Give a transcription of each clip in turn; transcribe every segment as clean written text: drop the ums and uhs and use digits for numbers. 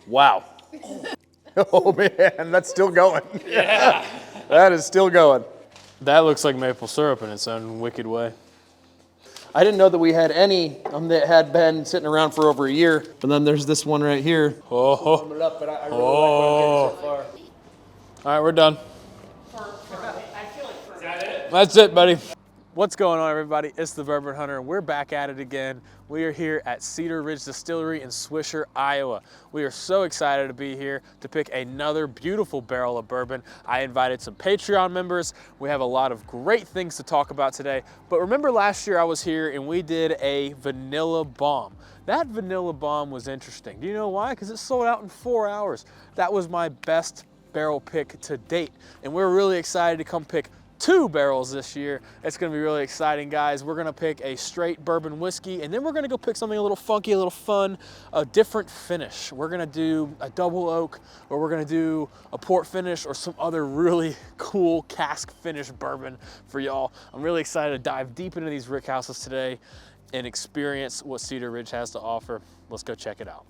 Wow. Oh man, that's still going. Yeah. That is still going. That looks like maple syrup in its own wicked way. I didn't know that we had any that had been sitting around for over a year. But then there's this one right here. Oh. Warm it up, but I really like what I'm getting so far. All right, we're done. That's it, buddy. What's going on, everybody? It's the Bourbon Hunter, and we're back at it again. We are here at Cedar Ridge Distillery in Swisher, Iowa. We are so excited to be here to pick another beautiful barrel of bourbon. I invited some Patreon members. We have a lot of great things to talk about today. But remember last year I was here and we did a vanilla bomb. That vanilla bomb was interesting. Do you know why? Because it sold out in 4 hours. That was my best barrel pick to date. And we're really excited to come pick 2 barrels this year. It's gonna be really exciting, guys. We're gonna pick a straight bourbon whiskey, and then we're gonna go pick something a little funky, a little fun, a different finish. We're gonna do a double oak, or we're gonna do a port finish, or some other really cool cask finish bourbon for y'all. I'm really excited to dive deep into these rick houses today and experience what Cedar Ridge has to offer. Let's go check it out.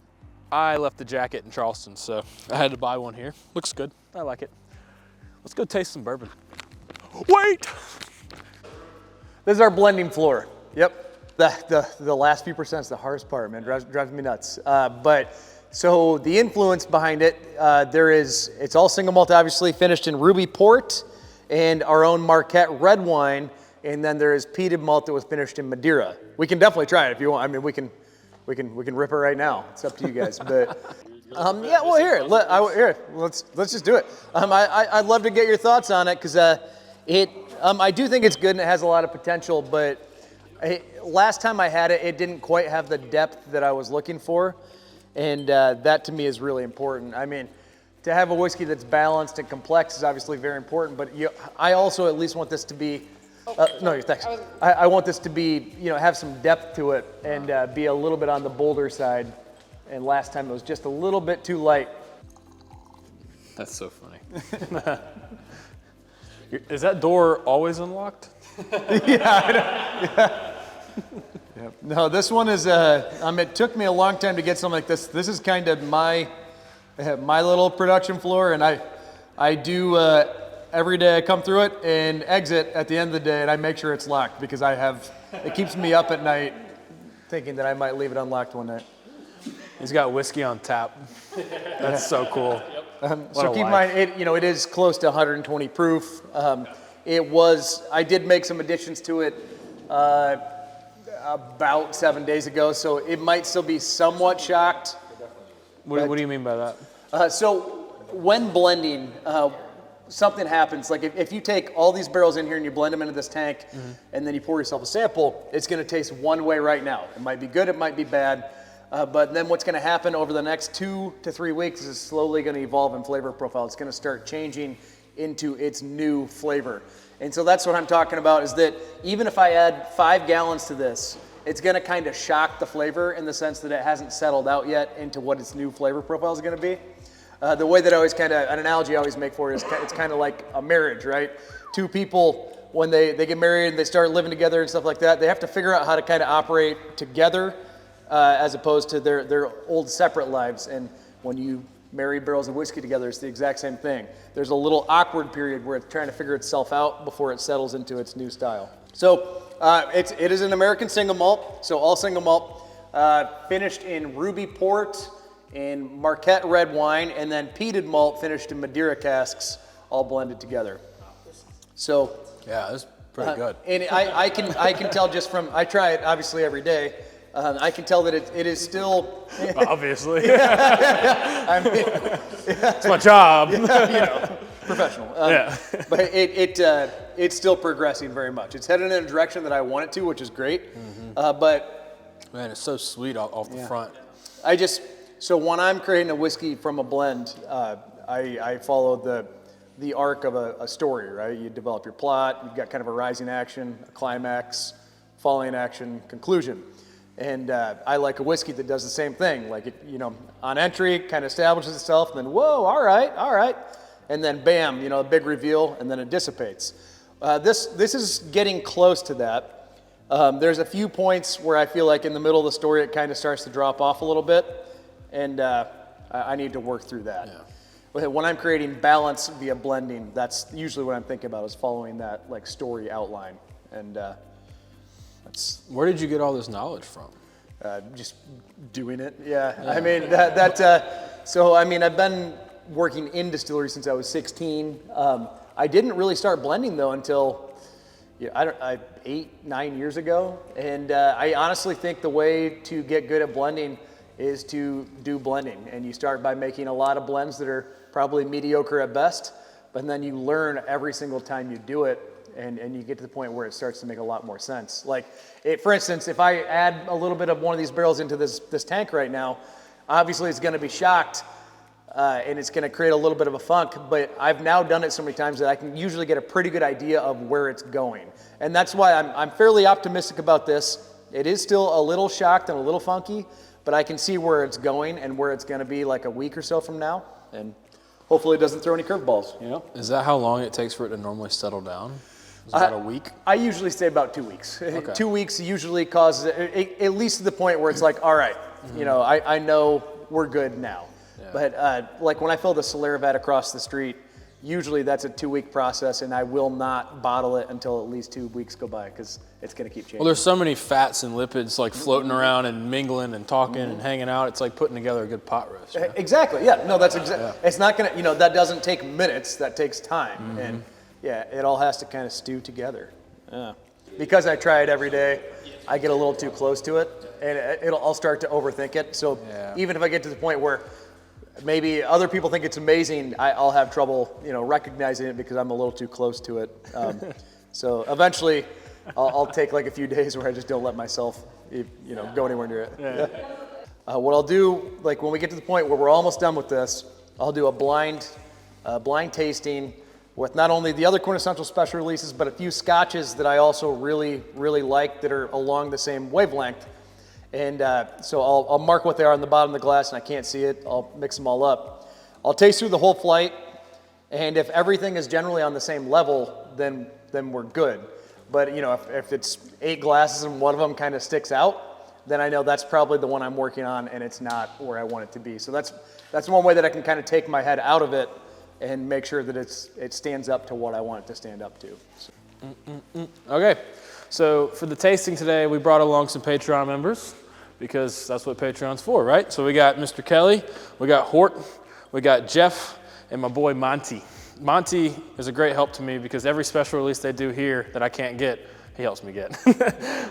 I left the jacket in Charleston, so I had to buy one here. Looks good, I like it. Let's go taste some bourbon. Wait! This is our blending floor. Yep. The last few percent is the hardest part, man. Drives me nuts. But so the influence behind it, it's all single malt, obviously, finished in Ruby Port and our own Marquette red wine. And then there is peated malt that was finished in Madeira. We can definitely try it if you want. I mean, we can rip it right now. It's up to you guys. But yeah, well, here, let's just do it. I'd love to get your thoughts on it because I do think it's good and it has a lot of potential, but last time I had it, it didn't quite have the depth that I was looking for, and that to me is really important. I mean, to have a whiskey that's balanced and complex is obviously very important, but I also at least want this to be, thanks. I want this to be, have some depth to it and be a little bit on the bolder side, and last time it was just a little bit too light. That's so funny. Is that door always unlocked? Yeah, I know. Yeah. No, this one is, it took me a long time to get something like this. This is kind of my little production floor, and I do, every day I come through it and exit at the end of the day, and I make sure it's locked because it keeps me up at night thinking that I might leave it unlocked one night. He's got whiskey on tap. That's so cool. So keep in mind, it is close to 120 proof. I did make some additions to it about 7 days ago, so it might still be somewhat shocked. What do you mean by that? So when blending, something happens. Like if you take all these barrels in here and you blend them into this tank, and then you pour yourself a sample, it's going to taste one way right now. It might be good, it might be bad. But then what's going to happen over the next 2 to 3 weeks is it's slowly going to evolve in flavor profile. It's going to start changing into its new flavor. And so that's what I'm talking about, is that even if I add 5 gallons to this, it's going to kind of shock the flavor in the sense that it hasn't settled out yet into what its new flavor profile is going to be. The way that an analogy I always make for it is it's kind of like a marriage, right? 2 people, when they get married and they start living together and stuff like that, they have to figure out how to kind of operate together as opposed to their old separate lives. And when you marry barrels of whiskey together, it's the exact same thing. There's a little awkward period where it's trying to figure itself out before it settles into its new style. So it is an American single malt, so all single malt, finished in Ruby Port and Marquette red wine, and then peated malt finished in Madeira casks, all blended together. So yeah, that's pretty good. And I can tell just from, I try it obviously every day. I can tell that it is still obviously. I mean, it's my job. Professional. Yeah. But it's still progressing very much. It's headed in a direction that I want it to, which is great. But man, it's so sweet off the front. So when I'm creating a whiskey from a blend, I follow the arc of a story, right? You develop your plot. You've got kind of a rising action, a climax, falling action, conclusion. And I like a whiskey that does the same thing. Like, on entry, kind of establishes itself, and then, whoa, all right. And then, bam, a big reveal, and then it dissipates. This is getting close to that. There's a few points where I feel like in the middle of the story, it kind of starts to drop off a little bit. And I need to work through that. Yeah. But when I'm creating balance via blending, that's usually what I'm thinking about, is following that like story outline. And that's Where did you get all this knowledge from? just doing it. Yeah. I mean, so I mean, I've been working in distillery since I was 16. I didn't really start blending though until 8-9 years ago. And I honestly think the way to get good at blending is to do blending. And you start by making a lot of blends that are probably mediocre at best, but then you learn every single time you do it, and you get to the point where it starts to make a lot more sense. Like, for instance, if I add a little bit of one of these barrels into this tank right now, obviously it's going to be shocked, and it's going to create a little bit of a funk, but I've now done it so many times that I can usually get a pretty good idea of where it's going. And that's why I'm fairly optimistic about this. It is still a little shocked and a little funky, but I can see where it's going and where it's going to be like a week or so from now, and hopefully it doesn't throw any curveballs, you know? Is that how long it takes for it to normally settle down? Is it about a week? I usually say about 2 weeks. Okay. 2 weeks usually causes it, at least to the point where it's like, all right, you know, I know we're good now. Yeah. But like when I fill the Solera vat across the street, usually that's a 2-week process, and I will not bottle it until at least 2 weeks go by, because it's going to keep changing. Well, there's so many fats and lipids like floating around and mingling and talking and hanging out. It's like putting together a good pot roast. Right? Exactly. Yeah. No, that's exactly. It's not gonna. You know, that doesn't take minutes. That takes time. And yeah, it all has to kind of stew together. Yeah. Because I try it every day, I get a little too close to it, and I'll start to overthink it. So even if I get to the point where maybe other people think it's amazing, I'll have trouble, you know, recognizing it because I'm a little too close to it. So eventually, I'll take like a few days where I just don't let myself, you know, go anywhere near it. Yeah. What I'll do, like when we get to the point where we're almost done with this, I'll do a blind tasting with not only the other quintessential special releases, but a few scotches that I also really, really like that are along the same wavelength. And so I'll mark what they are on the bottom of the glass, and I can't see it. I'll mix them all up. I'll taste through the whole flight, and if everything is generally on the same level, then we're good. But you know, if it's 8 glasses and one of them kind of sticks out, then I know that's probably the one I'm working on, and it's not where I want it to be. So that's one way that I can kind of take my head out of it and make sure that it stands up to what I want it to stand up to. So. Okay, so for the tasting today, we brought along some Patreon members because that's what Patreon's for, right? So we got Mr. Kelly, we got Hort, we got Jeff, and my boy Monty. Monty is a great help to me because every special release they do here that I can't get, he helps me get.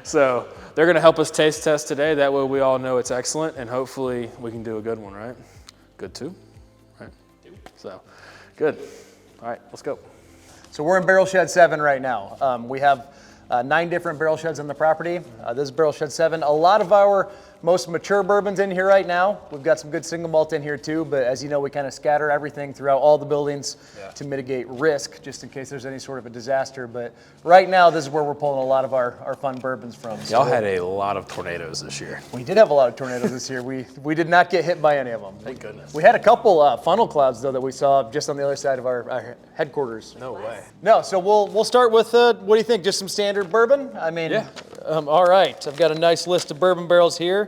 So they're gonna help us taste test today. That way we all know it's excellent, and hopefully we can do a good one, right? Good too, right? So, good. All right, let's go. So we're in barrel shed 7 right now. We have 9 different barrel sheds on the property. This is barrel shed 7. A lot of our most mature bourbons in here right now. We've got some good single malt in here too, but as you know, we kind of scatter everything throughout all the buildings to mitigate risk, just in case there's any sort of a disaster. But right now, this is where we're pulling a lot of our fun bourbons from. Y'all had a lot of tornadoes this year. We did have a lot of tornadoes this year. We did not get hit by any of them. Thank goodness. We had a couple funnel clouds though that we saw just on the other side of our headquarters. No way. No, so we'll start with what do you think? Just some standard bourbon? I mean, yeah. All right. I've got a nice list of bourbon barrels here.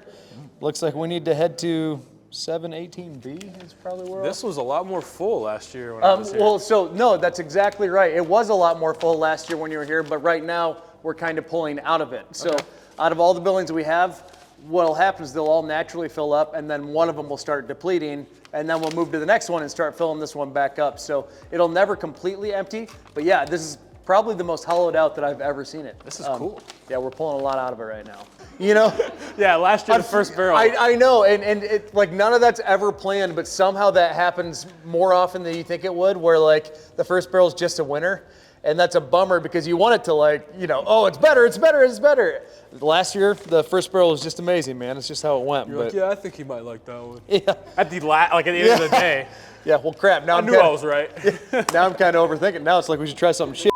Looks like we need to head to 718B is probably where. This was a lot more full last year when I was here. Well, so no, that's exactly right. It was a lot more full last year when you were here, but right now we're kind of pulling out of it. So out of all the buildings we have, what'll happen is they'll all naturally fill up, and then one of them will start depleting, and then we'll move to the next one and start filling this one back up. So it'll never completely empty, but yeah, this is probably the most hollowed out that I've ever seen it. This is cool. Yeah, we're pulling a lot out of it right now. You know? Yeah, last year the first barrel. I know, and it, like none of that's ever planned, but somehow that happens more often than you think it would, where like the first barrel's just a winner. And that's a bummer because you want it to like, you know, oh, it's better, it's better, it's better. Last year, the first barrel was just amazing, man. It's just how it went. You're like, yeah, I think he might like that one. Yeah. At the end of the day. Yeah, well, crap. Now I knew I was right. Now I'm kind of overthinking. Now it's like we should try something shit.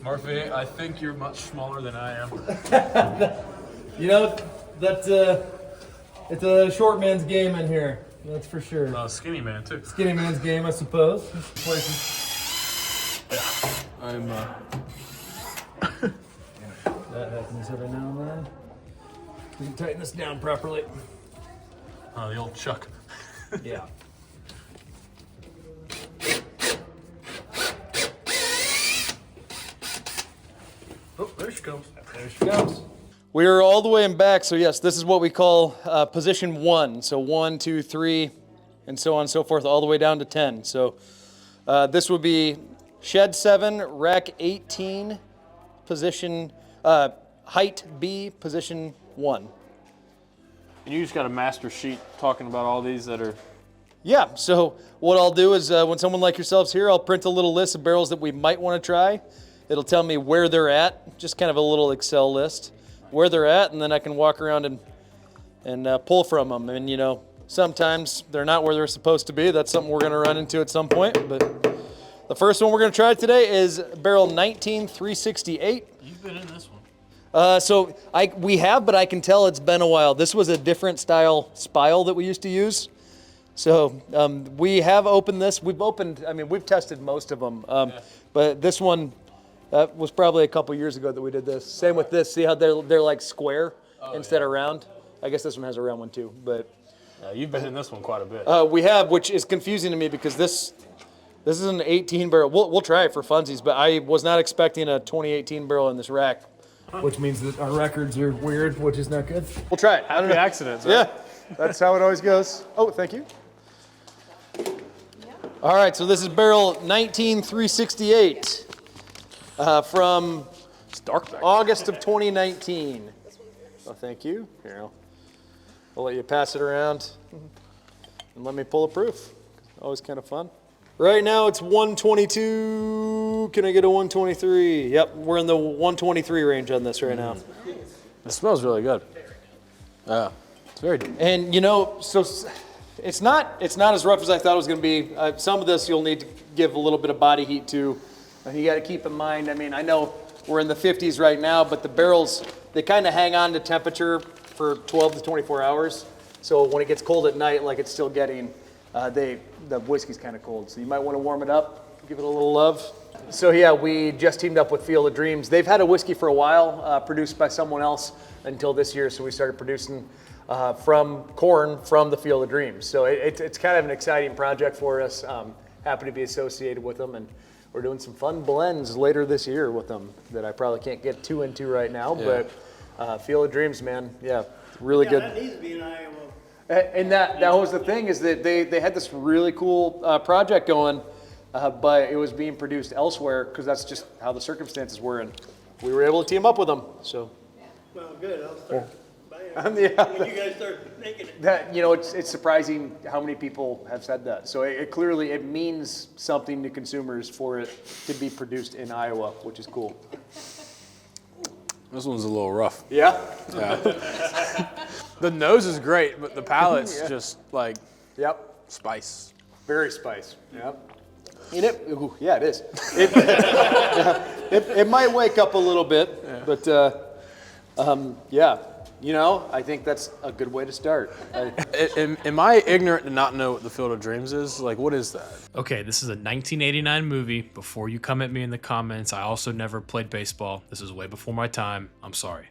Murphy, I think you're much smaller than I am. You know, that's it's a short man's game in here. That's for sure. Skinny man too. Skinny man's game, I suppose. I'm. That happens every now and then. We can tighten this down properly. Oh, the old chuck. Yeah. Oh, there she comes. There she comes. We are all the way in back, so yes, this is what we call position 1. So 1, 2, 3, and so on and so forth, all the way down to 10. So this would be shed 7, rack 18, position, height B, position 1. And you just got a master sheet talking about all these that are... Yeah, so what I'll do is when someone like yourselves here, I'll print a little list of barrels that we might want to try. It'll tell me where they're at, just kind of a little Excel list, where they're at, and then I can walk around and pull from them. And you know, sometimes they're not where they're supposed to be. That's something we're going to run into at some point. But the first one we're going to try today is barrel 19368. You've been in this one. We have, but I can tell it's been a while. This was a different style spile that we used to use. So we have opened this. We've tested most of them. But this one was probably a couple years ago that we did this. Same with this. See how they're like square instead of round? I guess this one has a round one too. But you've been in this one quite a bit. we have, which is confusing to me because this is an 18 barrel. We'll try it for funsies, but I was not expecting a 2018 barrel in this rack. Which means that our records are weird, which is not good. We'll try it. I don't know. Accidents, right? Yeah, that's how it always goes. Oh, thank you. All right, so this is barrel 19368 from It's dark back August of 2019. Oh, thank you. Here, I'll let you pass it around and let me pull a proof. Always kind of fun. Right now it's 122. Can I get a 123? Yep, we're in the 123 range on this right now. It smells really good. Yeah, it's very good. And you know, so it's not as rough as I thought it was going to be. Some of this you'll need to give a little bit of body heat to. You got to keep in mind. I mean, I know we're in the 50s right now, but the barrels, they kind of hang on to temperature for 12 to 24 hours. So when it gets cold at night, like it's still getting, the whiskey's kind of cold. So you might want to warm it up, give it a little love. So yeah, we just teamed up with Field of Dreams. They've had a whiskey for a while, produced by someone else until this year. So we started producing from corn from the Field of Dreams. So it's kind of an exciting project for us. Happy to be associated with them, and we're doing some fun blends later this year with them that I probably can't get too into right now. Yeah. But Field of Dreams, man, yeah, really good. That needs to be in Iowa. And that was the thing, is that they had this really cool project going, but it was being produced elsewhere because that's just how the circumstances were, and we were able to team up with them. So. Well, good. I'll start buying Yeah. when you guys start making it. That, you know, it's surprising how many people have said that. So it clearly it means something to consumers for it to be produced in Iowa, which is cool. This one's a little rough. Yeah. The nose is great, but the palate's just like Yep. spice. Very spice. Yep. And it is. It might wake up a little bit, but yeah. You know, I think that's a good way to start. Am I ignorant to not know what the Field of Dreams is? Like, what is that? Okay, this is a 1989 movie. Before you come at me in the comments, I also never played baseball. This is way before my time. I'm sorry.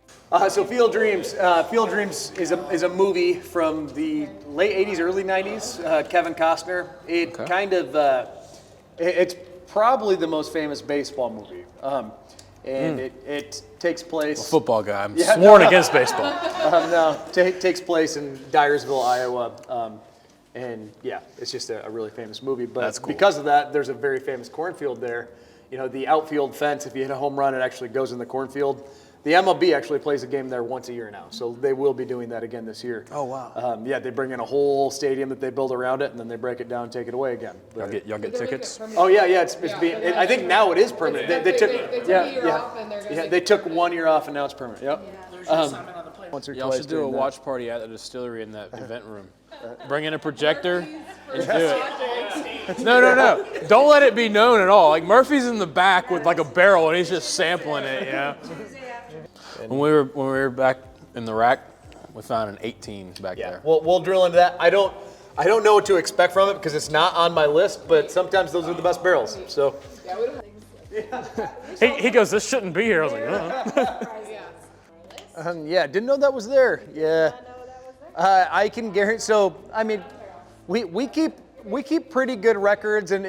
So Field Dreams is a movie from the late 80s, early 90s. Kevin Costner. It's probably the most famous baseball movie. And it takes place. Football guy. I'm sworn against baseball. Takes place in Dyersville, Iowa. And yeah, it's just a really famous movie. But That's cool. Because of that, there's a very famous cornfield there. You know, the outfield fence, if you hit a home run, it actually goes in the cornfield. The MLB actually plays a game there once a year now, so they will be doing that again this year. Oh, wow. Yeah, they bring in a whole stadium that they build around it, and then they break it down and take it away again. But Y'all get tickets? oh yeah, it's being. I think now it is permanent. They took a year off and they're just they took 1 year off, and now it's permanent. Yep. Once or Y'all twice should do a during that. watch party at the distillery in that event room. Bring in a projector and do it. No. Don't let it be known at all. Like, Murphy's in the back with like a barrel and he's just sampling it, you know? When we were back in the rack, we found an 18 back there. We'll drill into that. I don't know what to expect from it because it's not on my list, but sometimes those are the best barrels. So He goes, this shouldn't be here. I was like, Yeah, didn't know that was there. Yeah. I can guarantee. So, I mean, we keep pretty good records, and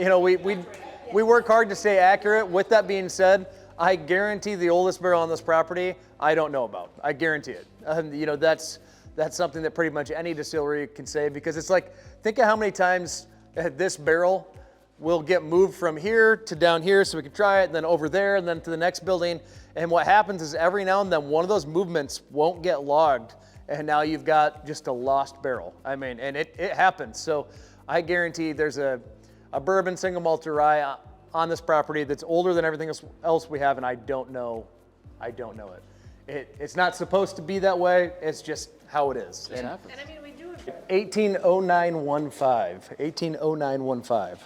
we work hard to stay accurate. With that being said, I guarantee the oldest barrel on this property I don't know about. I guarantee it. That's something that pretty much any distillery can say, because it's like, think of how many times this barrel will get moved from here to down here so we can try it, and then over there, and then to the next building. And what happens is every now and then one of those movements won't get logged, and now you've got just a lost barrel. I mean, and it happens. So I guarantee there's a bourbon single malt rye on this property that's older than everything else we have, and I don't know it. It's not supposed to be that way. It's just how it is. And I mean, we do it. 180915.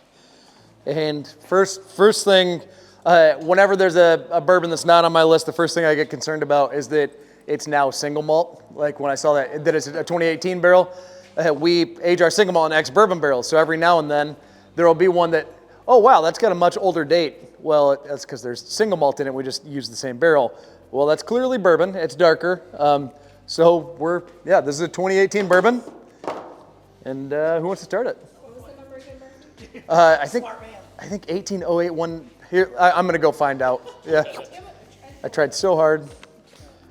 And first thing, whenever there's a bourbon that's not on my list, the first thing I get concerned about is that it's now single malt. Like when I saw that it's a 2018 barrel, we age our single malt in ex-bourbon barrels. So every now and then there will be one that, oh wow, that's got a much older date. Well, that's because there's single malt in it. We just use the same barrel. Well, that's clearly bourbon. It's darker. So this is a 2018 bourbon. And who wants to start it? What was the number again, Bert? I think 18081. Here, I'm gonna go find out. Yeah, I tried so hard.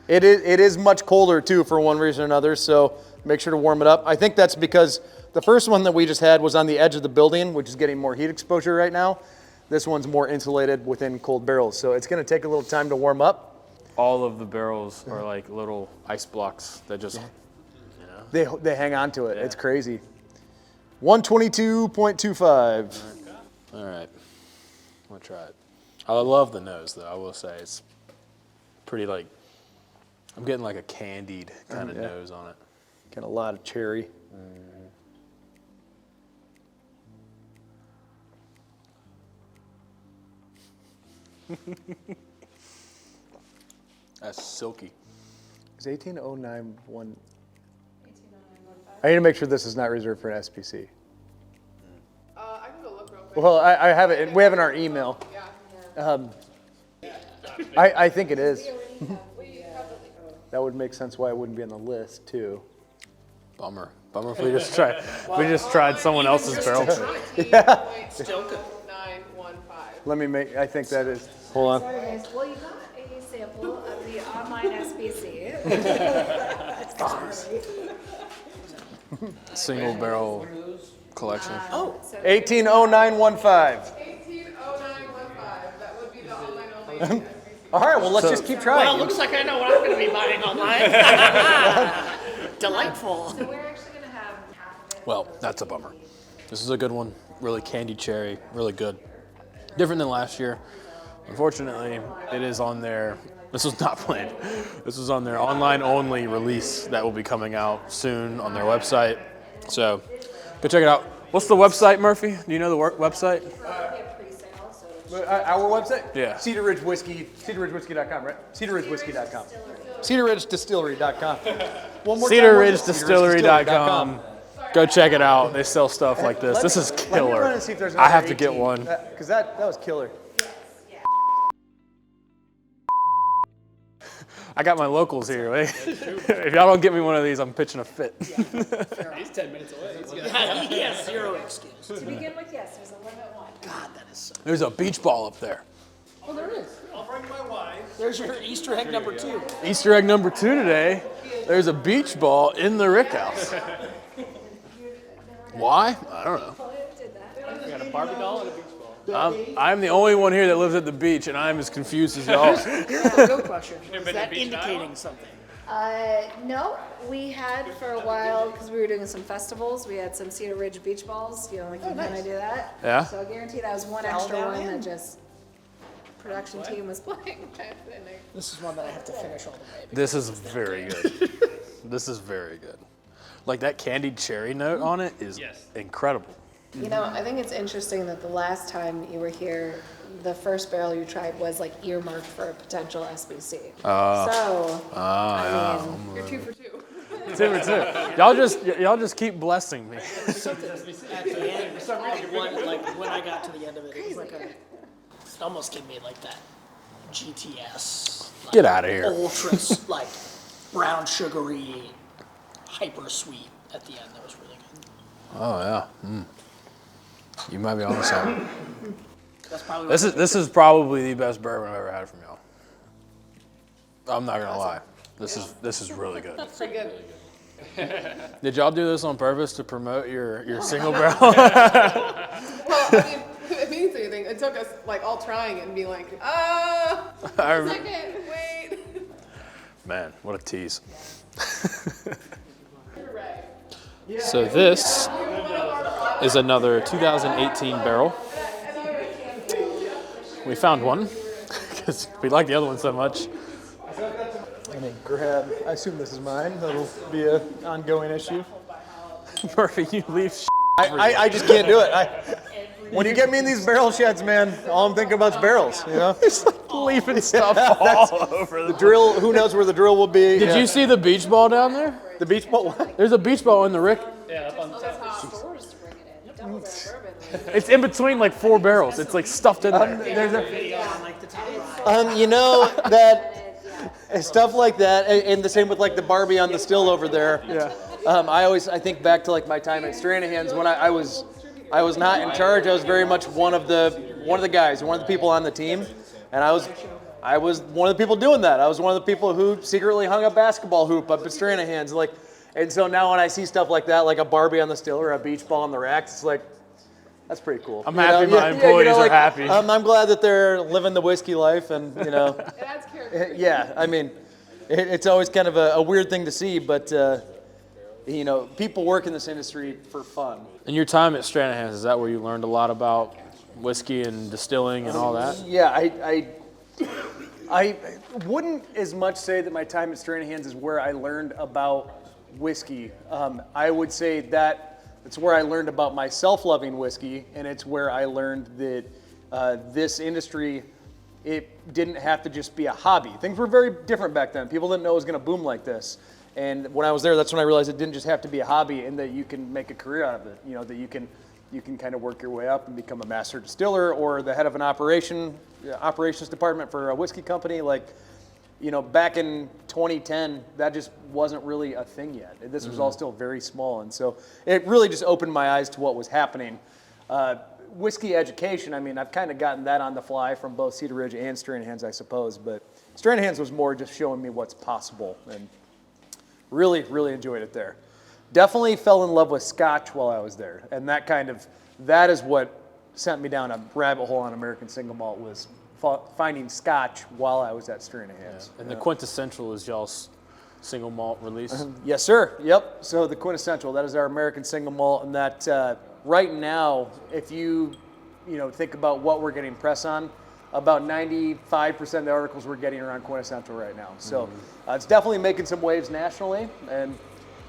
It is much colder too for one reason or another. So make sure to warm it up. I think that's because the first one that we just had was on the edge of the building, which is getting more heat exposure right now. This one's more insulated within cold barrels, so it's gonna take a little time to warm up. All of the barrels are like little ice blocks that just, They hang on to it. Yeah. It's crazy. 122.25. All right, I'm gonna try it. I love the nose though. I will say it's pretty I'm getting like a candied kind of nose on it. Got a lot of cherry. That's silky. Is 18091? I need to make sure this is not reserved for an SPC. I can go look real quick. Well, I have it. We have it in our email. Yeah. I think it is. We probably. That would make sense why it wouldn't be on the list too. Bummer if we just tried. We just tried someone else's barrel. Yeah. Still good. 915. Let me make. I think that is. Hold on. Sorry guys, well you got a sample of the online SBC. Single barrel collection. Oh. 180915. 180915. That would be the online only. All right. Well, let's just keep trying. Well, it looks like I know what I'm going to be buying online. Delightful. So we're actually gonna have half of it. Well, that's a bummer. This is a good one. Really candy cherry. Really good. Different than last year. Unfortunately, it is on their. This was not planned. This was on their online only release that will be coming out soon on their website. So go check it out. What's the website, Murphy? Do you know the website? Our website? Yeah. CedarRidgeWhiskey.com, right? CedarRidgeWhiskey.com. CedarRidgeDistillery.com. One more time. CedarRidgeDistillery.com. Go check it out. They sell stuff like this. This is Let me killer. run and see if there's I have another to get 18. one. Because that was killer. I got my locals here. If y'all don't get me one of these, I'm pitching a fit. He's 10 minutes away. He has zero excuse. To begin with, yes, there's a limit one. God, that is so. There's a beach ball up there. Oh, there is. I'll bring my wife. There's your Easter egg number 2. Easter egg number 2 today. There's a beach ball in the Rick House. Why? I don't know. We got a Barbie doll and a beach ball. I'm the only one here that lives at the beach, and I'm as confused as y'all. Here's the real question. Is that indicating something? No, we had for a while, because we were doing some festivals, we had some Cedar Ridge beach balls, like you kind of do that. Yeah? So I guarantee that was one extra one that just production team was playing. This is one that I have to finish all the way. This is very good. This is very good. Like that candied cherry note on it is incredible. I think it's interesting that the last time you were here, the first barrel you tried was like earmarked for a potential SBC. You're 2 for 2. 2 for 2. Y'all just keep blessing me. Something at the end, for some reason, when I got to the end of it, it was like it almost gave me like that GTS. Get out of here. Ultras, brown sugary, hyper sweet at the end. That was really good. Oh yeah. You might be on something. That's probably This is probably the best bourbon I've ever had from y'all. I'm not gonna lie. This is really good. Pretty good. Did y'all do this on purpose to promote your single barrel? Well, I mean, it means anything. It took us like all trying it and being like, second, wait. Man, what a tease. You're right. So this is another 2018 barrel. We found one because we like the other one so much. I'm gonna grab. I assume this is mine. That'll be an ongoing issue. Murphy, you leave I just can't do it. When you get me in these barrel sheds, man, all I'm thinking about is barrels. You know, It's like leaving stuff all over the drill. Who knows where the drill will be? Did you see the beach ball down there? the beach ball? What? There's a beach ball in the Rick. Stores to bring it in. Double barrel bourbon. It's in between like 4 barrels. It's like stuffed in there. There's a, video on like the top. you know that stuff like that, and the same with like the Barbie on the still over there. Yeah. I think back to like my time at Stranahan's when I was not in charge. I was very much one of the guys, one of the people on the team, and I was one of the people doing that. I was one of the people who secretly hung a basketball hoop up at Stranahan's, like, and so now when I see stuff like that, like a Barbie on the still or a beach ball on the racks, it's like, that's pretty cool. I'm happy my employees are happy. I'm glad that they're living the whiskey life, and It adds character. yeah, I mean, it's always kind of a weird thing to see, but people work in this industry for fun. In your time at Stranahan's, is that where you learned a lot about whiskey and distilling and all that? Yeah, I wouldn't as much say that my time at Stranahan's is where I learned about whiskey. I would say that it's where I learned about myself loving whiskey, and it's where I learned that this industry, it didn't have to just be a hobby. Things were very different back then. People didn't know it was going to boom like this. And when I was there, that's when I realized it didn't just have to be a hobby, and that you can make a career out of it. You know, that you can kind of work your way up and become a master distiller or the head of an operations department for a whiskey company. Like, back in 2010, that just wasn't really a thing yet. This was all still very small, and so it really just opened my eyes to what was happening. Whiskey education, I mean, I've kind of gotten that on the fly from both Cedar Ridge and Stranahan's, I suppose, but Stranahan's was more just showing me what's possible, and really, really enjoyed it there. Definitely fell in love with Scotch while I was there, and that is what sent me down a rabbit hole on American single malt, was finding Scotch while I was at Stranahan's. And the quintessential is y'all's single malt release? Yes, sir. Yep. So the quintessential, that is our American single malt, and that right now, if you think about what we're getting press on, about 95% of the articles we're getting are on quintessential right now. So it's definitely making some waves nationally. And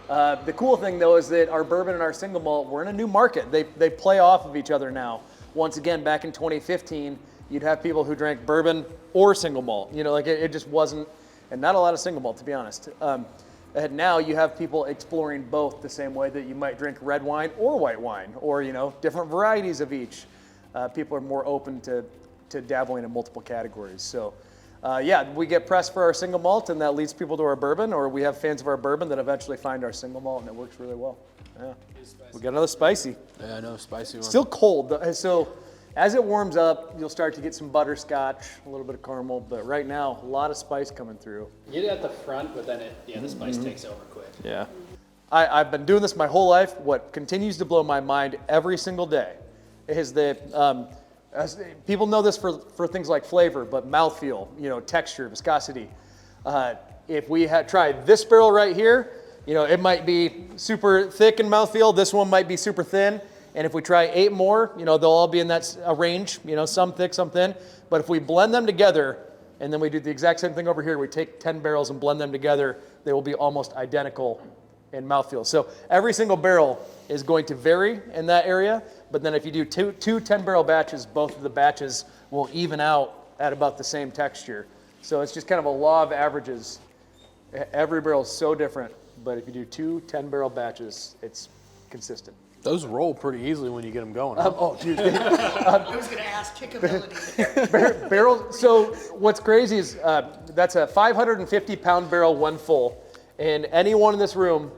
the cool thing, though, is that our bourbon and our single malt, we're in a new market. They play off of each other now. Once again, back in 2015, you'd have people who drank bourbon or single malt. It just wasn't, and not a lot of single malt, to be honest. And now you have people exploring both the same way that you might drink red wine or white wine, or different varieties of each. People are more open to dabbling in multiple categories. So we get pressed for our single malt, and that leads people to our bourbon, or we have fans of our bourbon that eventually find our single malt, and it works really well. Yeah. We got another spicy. Yeah, I know, spicy one. Still cold, so as it warms up, you'll start to get some butterscotch, a little bit of caramel, but right now, a lot of spice coming through. You get it at the front, but then the spice takes over quick. Yeah. I've been doing this my whole life. What continues to blow my mind every single day is that people know this for things like flavor, but mouthfeel, texture, viscosity. If we had tried this barrel right here, it might be super thick in mouthfeel. This one might be super thin. And if we try 8 more, they'll all be in that range, some thick, some thin. But if we blend them together, and then we do the exact same thing over here, we take 10 barrels and blend them together, they will be almost identical in mouthfeel. So every single barrel is going to vary in that area, but then if you do two 10-barrel batches, both of the batches will even out at about the same texture. So it's just kind of a law of averages. Every barrel is so different, but if you do 2 10-barrel batches, it's consistent. Those roll pretty easily when you get them going. Huh? Dude. I was going to ask kickability. Barrel. So what's crazy is that's a 550-pound barrel, one full. And anyone in this room,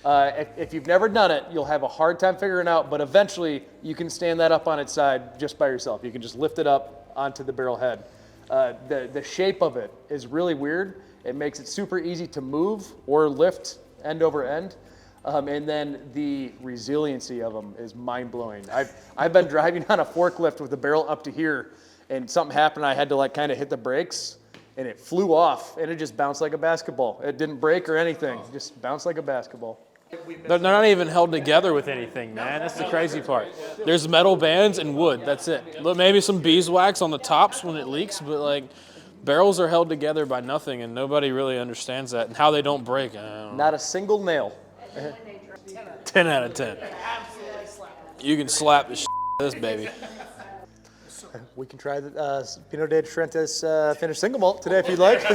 if you've never done it, you'll have a hard time figuring out, but eventually you can stand that up on its side just by yourself. You can just lift it up onto the barrel head. The shape of it is really weird. It makes it super easy to move or lift end over end. And then the resiliency of them is mind-blowing. I've been driving on a forklift with the barrel up to here, and something happened. I had to like kind of hit the brakes, and it flew off, and it just bounced like a basketball. It didn't break or anything. It just bounced like a basketball. They're not even held together with anything, man. That's the crazy part. There's metal bands and wood. That's it. Maybe some beeswax on the tops when it leaks, but like barrels are held together by nothing, and nobody really understands that and how they don't break. I don't know. Not a single nail. 10 out of 10. You can slap the shit out of this baby. We can try the Pinot de Trentes finished single malt today if you'd like.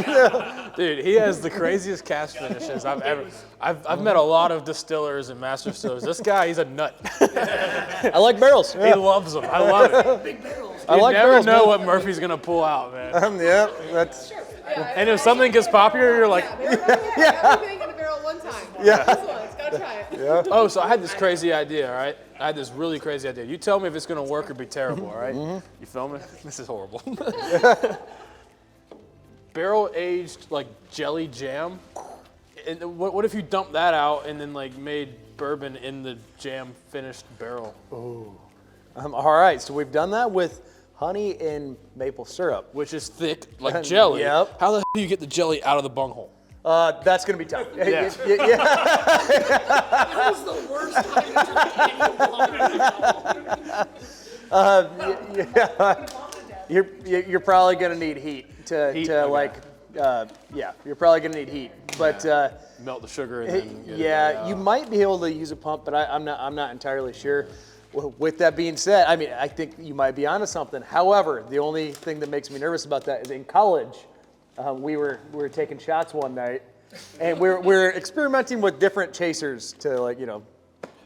Dude, he has the craziest cask finishes I've ever. I've met a lot of distillers and master distillers. This guy, he's a nut. I like barrels. He loves them. I love it. Big barrels. You like never barrels, know man. what Murphy's gonna pull out, man. Yeah, that's. And if something gets popular, you're like, Everything in a barrel one time. Yeah. This one, it's gotta try it. Yeah. oh, so I had this crazy idea, all right? I had this really crazy idea. You tell me if it's gonna work or be terrible, all right? You feel me? This is horrible. Barrel aged like jelly jam. And what if you dump that out and then like made bourbon in the jam finished barrel? All right, so we've done that with honey and maple syrup. Which is thick like jelly. Yep. How the hell do you get the jelly out of the bunghole? That's gonna be tough. Yeah. Yeah. That was the worst time to drink You're probably gonna need heat to okay. like. You're probably gonna need heat, but Melt the sugar and then get it yeah, you out. might be able to use a pump, but I'm not entirely sure. With that being said, I mean, I think you might be onto something. However, the only thing that makes me nervous about that is in college, we were taking shots one night, and we're experimenting with different chasers to like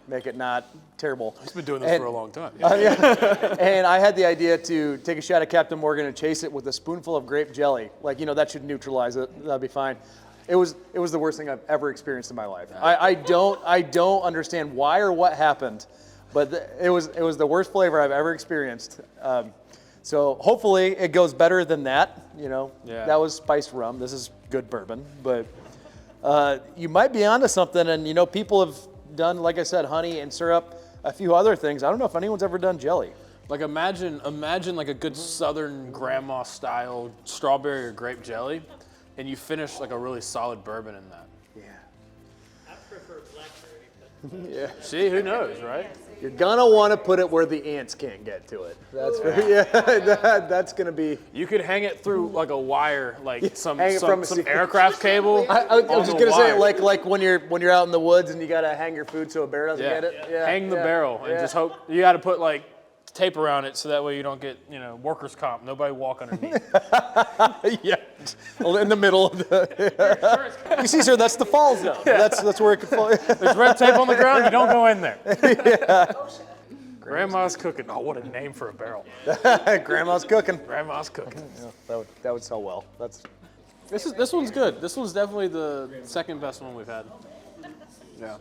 make it not terrible. He's been doing this for a long time. And I had the idea to take a shot at Captain Morgan and chase it with a spoonful of grape jelly. Like that should neutralize it. That'd be fine. It was the worst thing I've ever experienced in my life. I don't understand why or what happened, but it was the worst flavor I've ever experienced. So hopefully it goes better than that. Yeah. That was spiced rum. This is good bourbon, but you might be onto something. And people have done, like I said, honey and syrup, a few other things. I don't know if anyone's ever done jelly. Like imagine like a good Southern grandma style strawberry or grape jelly, and you finish like a really solid bourbon in that. Yeah. I prefer blackberry. Yeah. See, who knows, right? You're gonna want to put it where the ants can't get to it. That's that's gonna be. You could hang it through like a wire, like some Hang it from some a- aircraft cable. I was on just the gonna say wire. like when you're out in the woods and you gotta hang your food so a bear doesn't get it. Yeah. Hang the yeah, barrel and yeah. just hope you got to put like tape around it so that way you don't get workers' comp. Nobody walk underneath. Yeah, in the middle of the. You see, sir, that's the fall zone. That's where it could fall. There's red tape on the ground. You don't go in there. Grandma's cooking. Oh, what a name for a barrel. Grandma's cooking. Grandma's cooking. Yeah, that would sell well. This one's good. This one's definitely the second best one we've had. Yeah.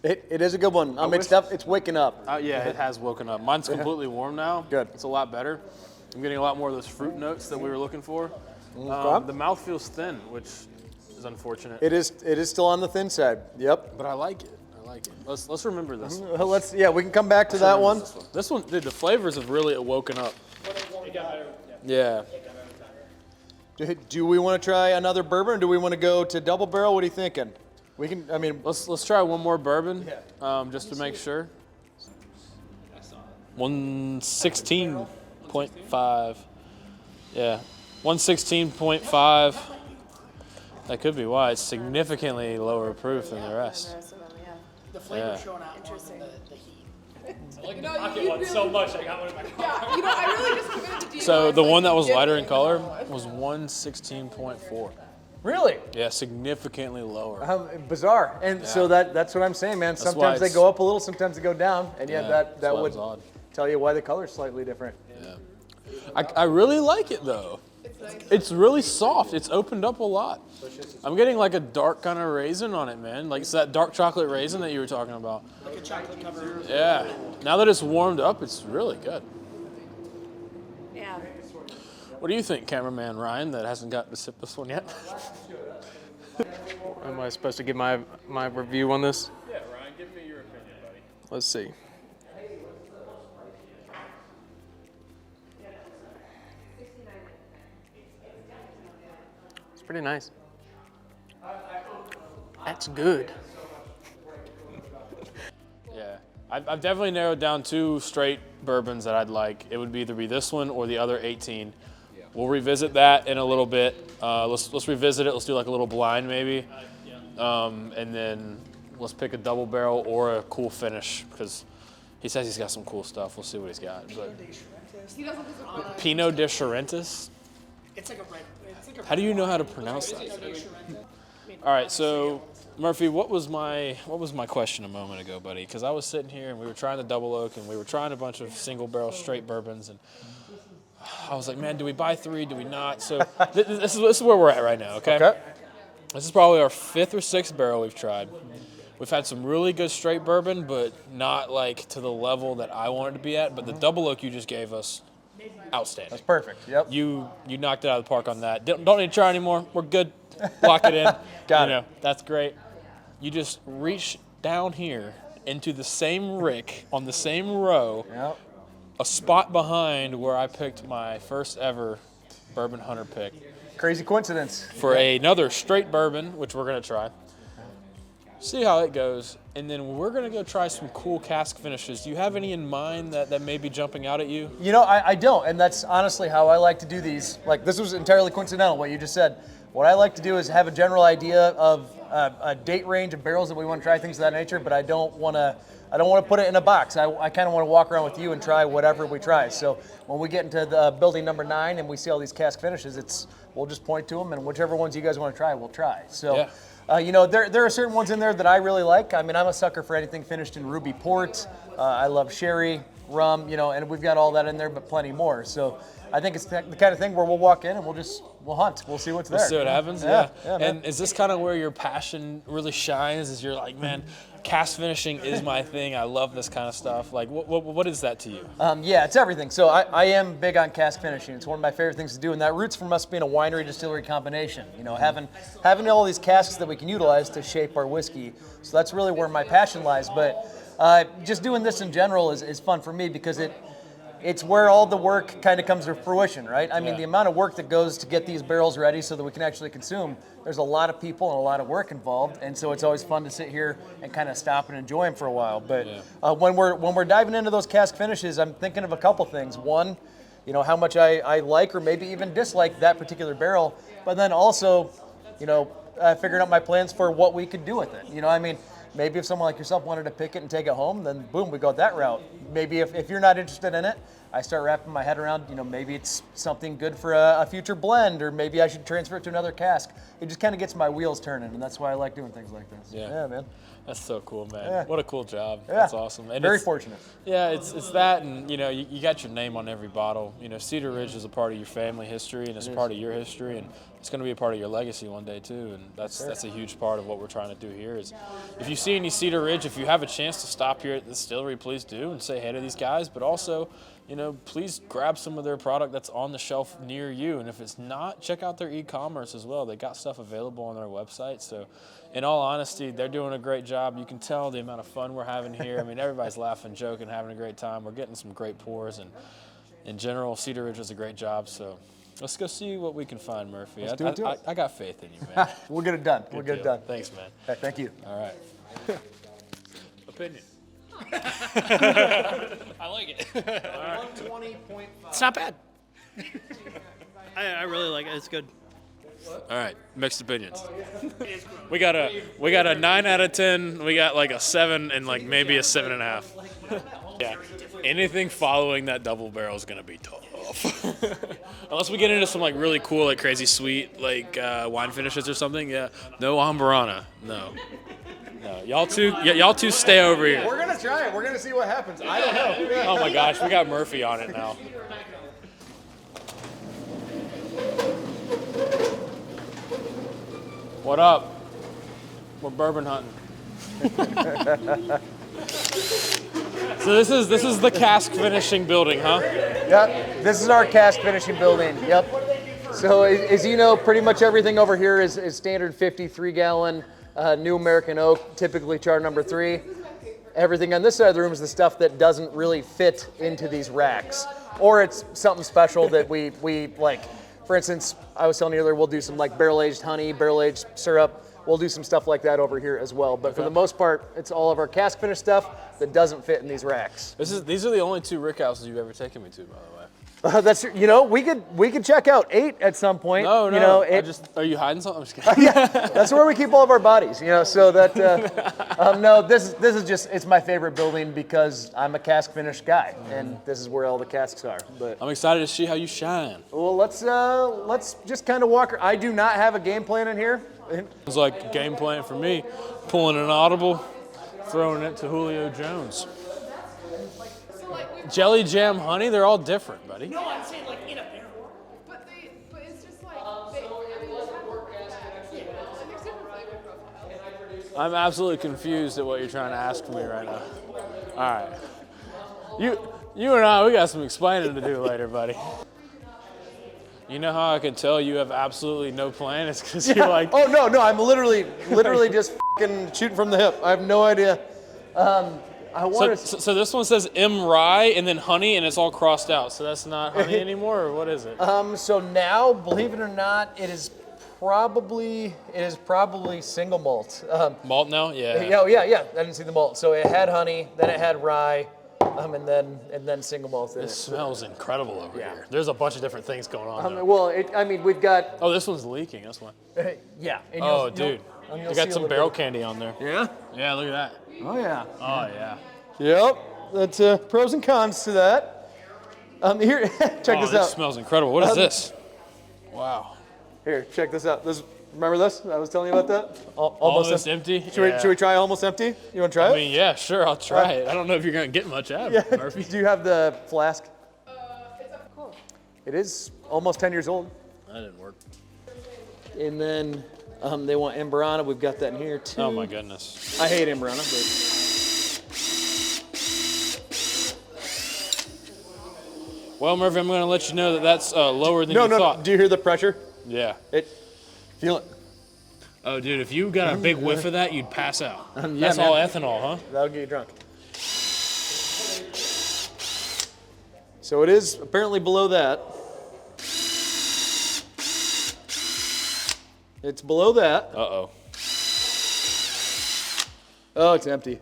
It is a good one. It's waking up. Yeah, it has woken up. Mine's completely warm now. Good. It's a lot better. I'm getting a lot more of those fruit notes that we were looking for. The mouth feels thin, which is unfortunate. It is still on the thin side. Yep. But I like it. Let's remember this. We can come back to that one. This one, dude, the flavors have really woken up. It got better. Yeah. Do we want to try another bourbon, or do we want to go to double barrel? What are you thinking? We can. I mean, Let's try one more bourbon, just to make sure. 116.5. Yeah, 116.5. That could be why it's significantly lower proof than the rest. The flavor's Yeah. showing out more than the heat. So much, I got one in my car. Yeah, I really just committed to DUI. So the one that was lighter in color was 116.4. really? Yeah, significantly lower. Bizarre. And so that's what I'm saying, man. why Sometimes they it's- go up a little, sometimes they go down, and that that's why would it's odd. tell you why the color's slightly different. I really like it though. It's It's really soft. It's opened up a lot. I'm getting like a dark kind of raisin on it, man. Like it's that dark chocolate raisin that you were talking about. Like a chocolate cover. Yeah. Now that it's warmed up, it's really good. Yeah. What do you think, cameraman Ryan, that hasn't gotten to sip this one yet? Am I supposed to give my review on this? Yeah, Ryan, give me your opinion, buddy. Let's see. It's pretty nice. That's good. Yeah, I've definitely narrowed down 2 straight bourbons that I'd like. It would either be this one or the other 18. We'll revisit that in a little bit. Let's revisit it. Let's do like a little blind maybe, and then let's pick a double barrel or a cool finish because he says he's got some cool stuff. We'll see what he's got. But He doesn't disappoint. Pinot de Charentes. It's like a red. It's like a How do you know how to pronounce that? All right, so Murphy, what was my question a moment ago, buddy? Because I was sitting here and we were trying the double oak and we were trying a bunch of single barrel straight bourbons and I was like, man, do we buy 3? Do we not? So this is where we're at right now. Okay. This is probably our 5th or 6th barrel we've tried. We've had some really good straight bourbon, but not like to the level that I wanted to be at. But the double oak you just gave us, outstanding. That's perfect. Yep. You knocked it out of the park on that. Don't need to try anymore. We're good. Lock it in. Got it. That's great. You just reach down here into the same rick on the same row, Yep. a spot behind where I picked my first ever Bourbon Hunter pick Crazy coincidence. for another straight bourbon, which we're gonna try. See how it goes, and then we're gonna go try some cool cask finishes. Do you have any in mind that may be jumping out at you? You know, I don't, and that's honestly how I like to do these. Like, this was entirely coincidental, what you just said. What I like to do is have a general idea of a date range of barrels that we want to try, things of that nature, but I don't want to put it in a box. I kind of want to walk around with you and try whatever we try. So when we get into the building number 9 and we see all these cask finishes, we'll just point to them, and whichever ones you guys want to try, we'll try. So, you know, there are certain ones in there that I really like. I mean, I'm a sucker for anything finished in ruby port. I love sherry, rum, you know, and we've got all that in there, but plenty more. So I think it's the kind of thing where we'll walk in and we'll hunt. We'll see what's there. We'll see what happens. Yeah, and is this kind of where your passion really shines? Is you're like, man, cask finishing is my thing. I love this kind of stuff. Like, what is that to you? Yeah, it's everything. So I am big on cask finishing. It's one of my favorite things to do, and that roots from us being a winery distillery combination. You know, having all these casks that we can utilize to shape our whiskey. So that's really where my passion lies. But just doing this in general is fun for me because it's where all the work kind of comes to fruition, right? I mean, the amount of work that goes to get these barrels ready so that we can actually consume, there's a lot of people and a lot of work involved, and so it's always fun to sit here and kind of stop and enjoy them for a while. But when we're diving into those cask finishes, I'm thinking of a couple things. One, you know, how much I like or maybe even dislike that particular barrel, but then also, you know, figuring out my plans for what we could do with it. You know, I mean, maybe if someone like yourself wanted to pick it and take it home, then boom, we go that route. Maybe if you're not interested in it, I start wrapping my head around, you know, maybe it's something good for a future blend, or maybe I should transfer it to another cask. It just kind of gets my wheels turning, and that's why I like doing things like this. Yeah, man. That's so cool, man. Yeah. What a cool job. Yeah. That's awesome. And Very fortunate. Yeah, it's that, and you know, you got your name on every bottle. You know, Cedar Ridge is a part of your family history, and it's a part of your history, and it's going to be a part of your legacy one day too. And that's a huge part of what we're trying to do here. Is if you see any Cedar Ridge, if you have a chance to stop here at the distillery, please do and say hey to these guys. But also, you know, please grab some of their product that's on the shelf near you. And if it's not, check out their e-commerce as well. They got stuff available on their website. So in all honesty, they're doing a great job. You can tell the amount of fun we're having here. I mean, everybody's laughing, joking, having a great time. We're getting some great pours. And in general, Cedar Ridge does a great job. So let's go see what we can find, Murphy. Let's do it. I got faith in you, man. We'll get it done. We'll get it done. Thanks, man. Hey, thank you. All right. Opinion. I like it. 120.5. It's not bad. I really like it. It's good. All right, mixed opinions. We got a 9 out of 10. We got like a 7 and like maybe a 7.5. Yeah. Anything following that double barrel is gonna be tough. Unless we get into some like really cool, like crazy sweet, like wine finishes or something. Yeah. No Ambarana. No. Y'all two stay over here. We're gonna try it. We're gonna see what happens. I don't know. Oh my gosh, we got Murphy on it now. What up? We're bourbon hunting. So this is the cask finishing building, huh? Yep, this is our cask finishing building. Yep. So as you know, pretty much everything over here is standard 53-gallon New American Oak, typically char number 3. Everything on this side of the room is the stuff that doesn't really fit into these racks, or it's something special that we like. For instance, I was telling you earlier, we'll do some like barrel-aged honey, barrel-aged syrup. We'll do some stuff like that over here as well. But for the most part, it's all of our cask finish stuff that doesn't fit in these racks. These are the only 2 rick houses you've ever taken me to, by the way. That's we could check out 8 at some point. No, you know, are you hiding something? I'm just kidding. Yeah, that's where we keep all of our bodies. You know, so that no, this is just it's my favorite building because I'm a cask finish guy, and this is where all the casks are. But I'm excited to see how you shine. well, let's just kind of walk. I do not have a game plan in here. It's like game plan for me, pulling an audible, throwing it to Julio Jones. Jelly jam honey, they're all different, buddy. No, I'm saying like in a barrel. But it's just like, they, I mean, just have and there's different flavor profiles. I'm absolutely confused at what you're trying to ask me right now. All right. You and I, we got some explaining to do later, buddy. You know how I can tell you have absolutely no plan? It's because you're like... Oh, no, I'm literally just fucking shooting from the hip. I have no idea. So this one says M rye and then honey, and it's all crossed out. So that's not honey anymore, or what is it? So now, believe it or not, it is probably single malt. Malt now? Yeah. Yeah. I didn't see the malt. So it had honey, then it had rye, and then single malt. It smells incredible over here. There's a bunch of different things going on. We've got. Oh, this one's leaking. That's why. Yeah. And oh, dude. You got some barrel candy on there. Yeah. Yeah. Look at that. Oh yeah. Oh yeah. Yep. That's pros and cons to that. Here, check this out. This smells incredible. What is this? Wow. Here, check this out. Remember this? I was telling you about that. Almost empty. Should we try almost empty? You want to try it? I mean, yeah, sure. I'll try it. I don't know if you're gonna get much out of it, Murphy. Do you have the flask? It's a cool. It is almost 10 years old. That didn't work. And then they want Amberana. We've got that in here too. Oh my goodness. I hate Amberana, but. Well, Murphy, I'm going to let you know that that's lower than you thought. No. Do you hear the pressure? Yeah. Feel it. Oh, dude, if you got a big whiff of that, you'd pass out. That's all ethanol, huh? That'll get you drunk. So it is apparently below that. It's below that. Uh-oh. Oh, it's empty.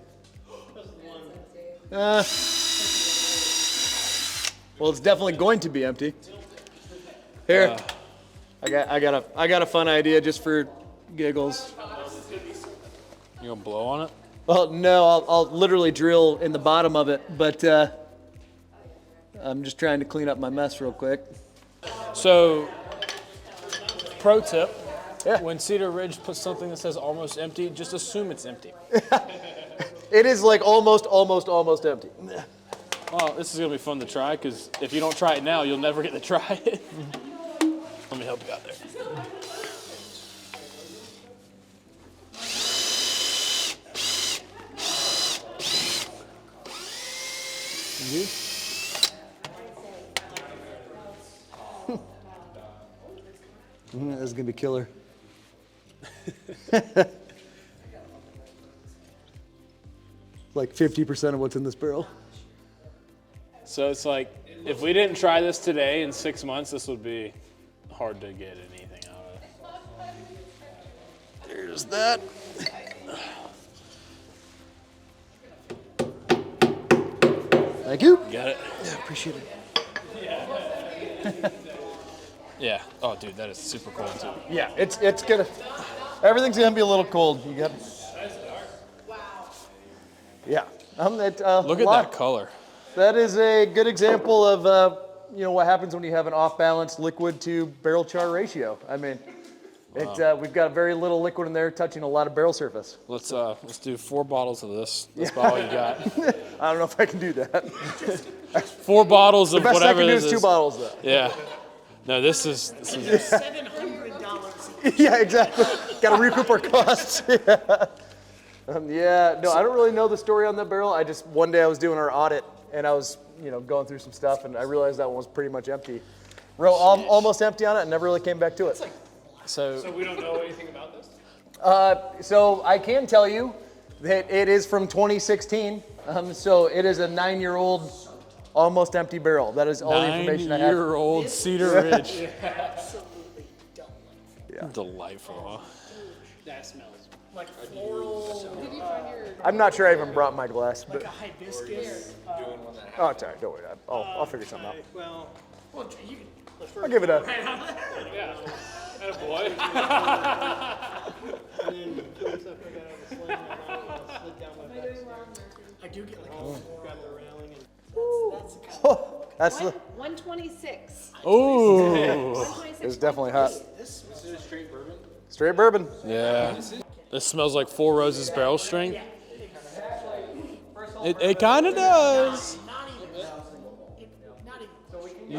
Well, it's definitely going to be empty. Here, I got a fun idea just for giggles. You gonna blow on it? Well, no, I'll literally drill in the bottom of it, but I'm just trying to clean up my mess real quick. So, pro tip: Yeah. when Cedar Ridge puts something that says almost empty, just assume it's empty. It is like almost empty. Well, this is gonna be fun to try because if you don't try it now, you'll never get to try it. Let me help you out there. This is gonna be killer. Like 50% of what's in this barrel. So it's like, if we didn't try this today, in 6 months, this would be hard to get anything out of. There's that. Thank you. Got it? Yeah, appreciate it. Yeah. Oh, dude, that is super cool too. Yeah, it's gonna. Everything's gonna be a little cold. You got. Yeah. Look at that color. That is a good example of what happens when you have an off-balance liquid to barrel char ratio. I mean, we've got very little liquid in there touching a lot of barrel surface. Let's do 4 bottles of this. That's about all you got. I don't know if I can do that. 4 bottles of The best whatever I can do this is 2 bottles though. Yeah. No, this is $700 Yeah, exactly. Got to recoup our costs. Yeah. No, I don't really know the story on that barrel. One day I was doing our audit and I was, going through some stuff and I realized that one was pretty much empty. Almost empty on it and never really came back to it. So we don't know anything about this? So I can tell you that it is from 2016. So it is a 9-year-old, almost empty barrel. That is all the information I have. 9-year-old Cedar Ridge. Absolutely delightful. Delightful. That smells Like floral. Did you find your? I'm not sure I even brought my glass, but Like a hibiscus. oh, it's all right. Don't worry. I'll figure something out. well. Well, you can. I'll give it a. Boy. And then doing stuff like that on the sling, I slid down my back. I do get like Grab the railing and that's the kind That's the. 126. Ooh. 126. It's definitely hot. this is straight bourbon. Straight bourbon. Yeah. This smells like Four Roses barrel strength. It kind of does. not even. Not even.